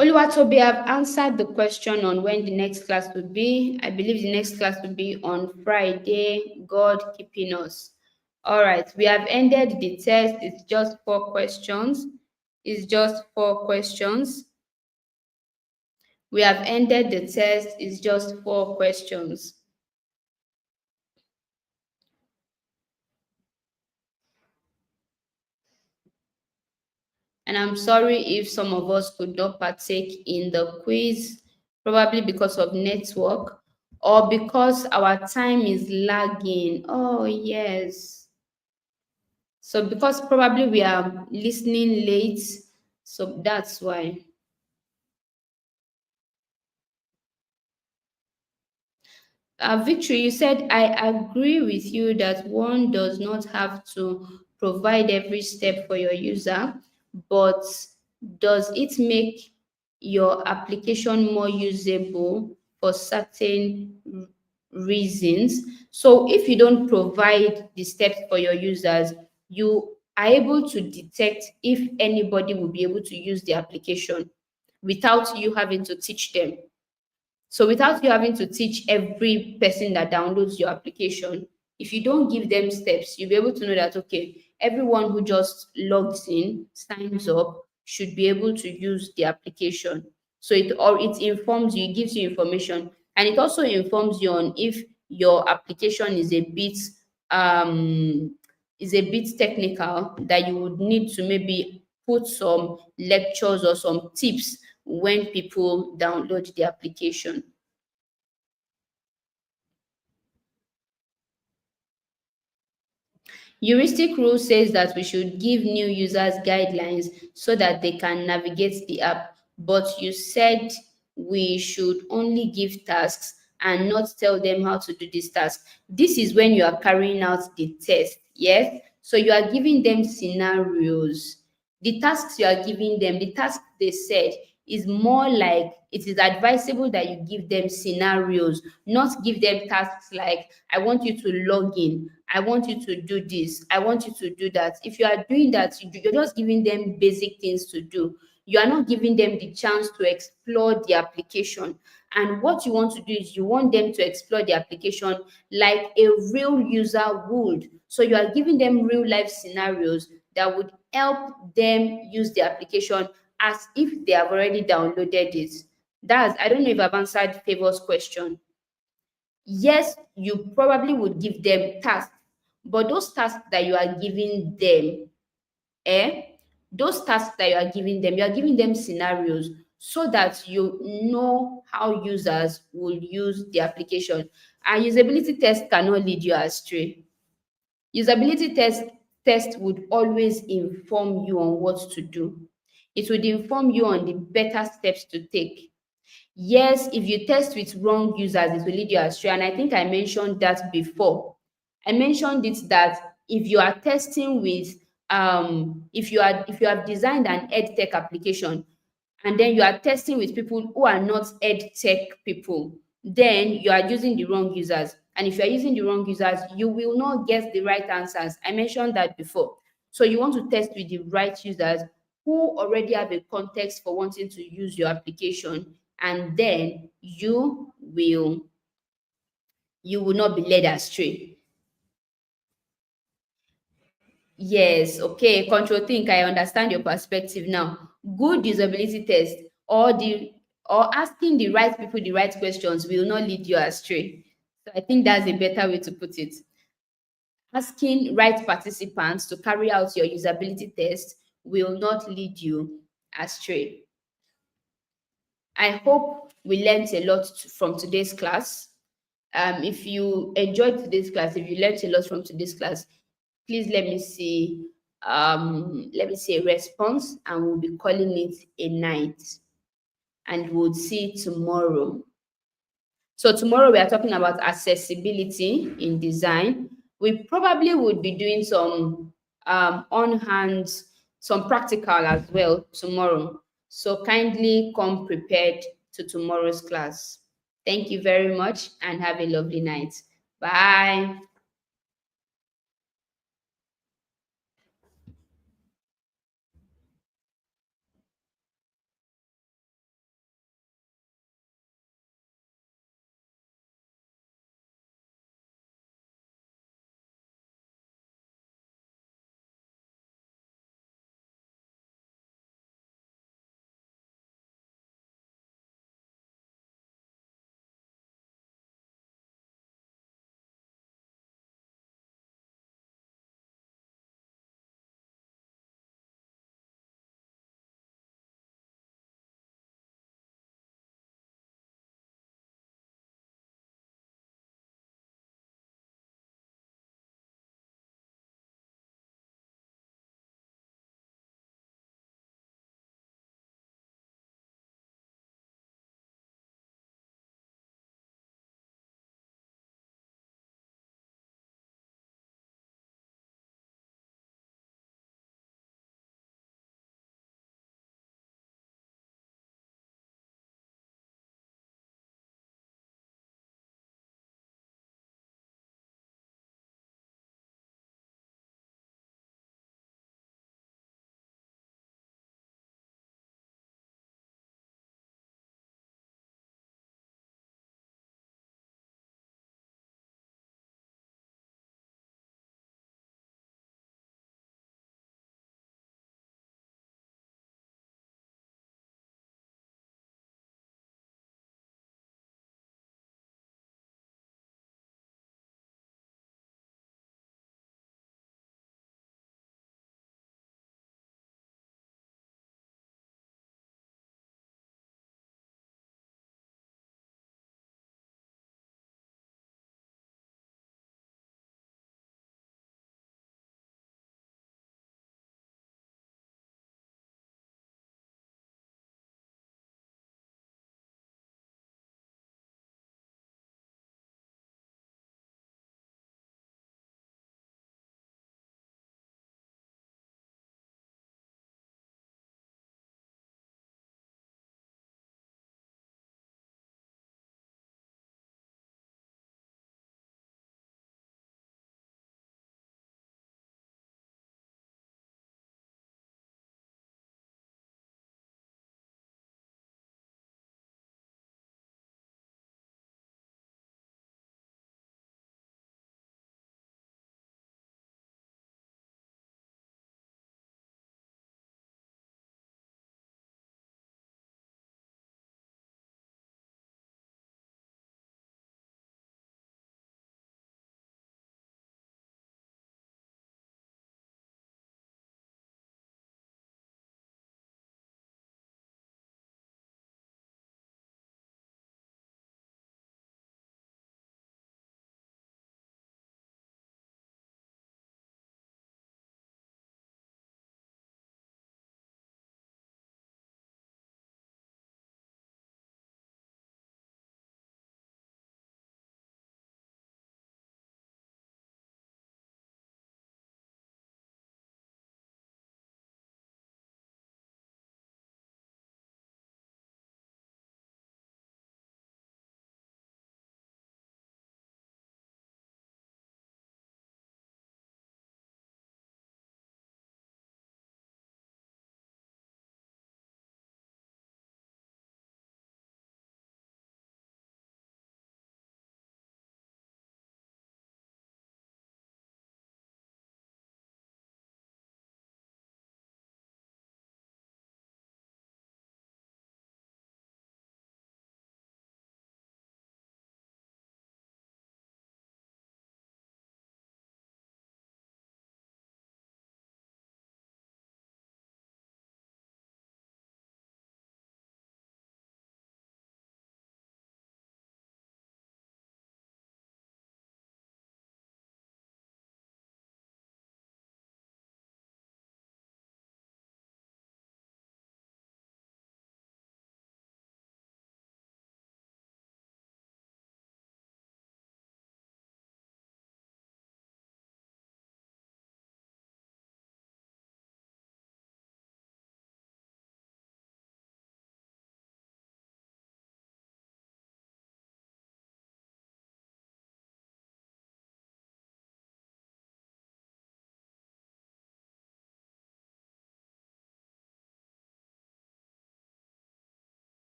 Oluwatobi, I've answered the question on when the next class would be. I believe the next class will be on Friday. God keeping us. All right, we have ended the test. It's just 4 questions. It's just 4 questions. We have ended the test. It's just 4 questions. And I'm sorry if some of us could not partake in the quiz, probably because of network or because our time is lagging. Oh, yes. So, because probably we are listening late, so that's why. Victory, you said, I agree with you that one does not have to provide every step for your user, but does it make your application more usable for certain reasons? So if you don't provide the steps for your users, you are able to detect if anybody will be able to use the application without you having to teach them. So without you having to teach every person that downloads your application, if you don't give them steps, you'll be able to know that, okay, everyone who just logs in, signs up, should be able to use the application. So it informs you, it gives you information, and it also informs you on if your application um is a bit technical, that you would need to maybe put some lectures or some tips when people download the application. Heuristic rule says that we should give new users guidelines so that they can navigate the app, but you said we should only give tasks and not tell them how to do this task. This is when you are carrying out the test, yes? So you are giving them scenarios. The tasks you are giving them, the task they said, is more like it is advisable that you give them scenarios, not give them tasks like, I want you to log in, I want you to do this, I want you to do that. If you are doing that, you're just giving them basic things to do. You are not giving them the chance to explore the application. And what you want to do is you want them to explore the application like a real user would. So you are giving them real life scenarios that would help them use the application as if they have already downloaded it. I don't know if I've answered Favor's question. Yes, you probably would give them tasks, but those tasks that you are giving them, eh? Those tasks that you are giving them scenarios. so that you know how users will use the application. And usability test cannot lead you astray. Usability test would always inform you on what to do. It would inform you on the better steps to take. Yes, if you test with wrong users, it will lead you astray. And I think I mentioned that before. I mentioned it that if you are testing with if you have designed an ed tech application and then you are testing with people who are not ed tech people, then you are using the wrong users. And if you are using the wrong users, you will not get the right answers. I mentioned that before. So you want to test with the right users who already have a context for wanting to use your application, and then you will not be led astray. Yes, okay, control think I understand your perspective now. Good usability test or asking the right people the right questions will not lead you astray. So I think that's a better way to put it. Asking right participants to carry out your usability test will not lead you astray. I hope we learned a lot from today's class. If you enjoyed today's class, if you learned a lot from today's class, please let me see a response, and we'll be calling it a night. And we'll see tomorrow. So tomorrow we are talking about accessibility in design. We probably would be doing some on hand, some practical as well tomorrow. So kindly come prepared to tomorrow's class. Thank you very much and have a lovely night. Bye.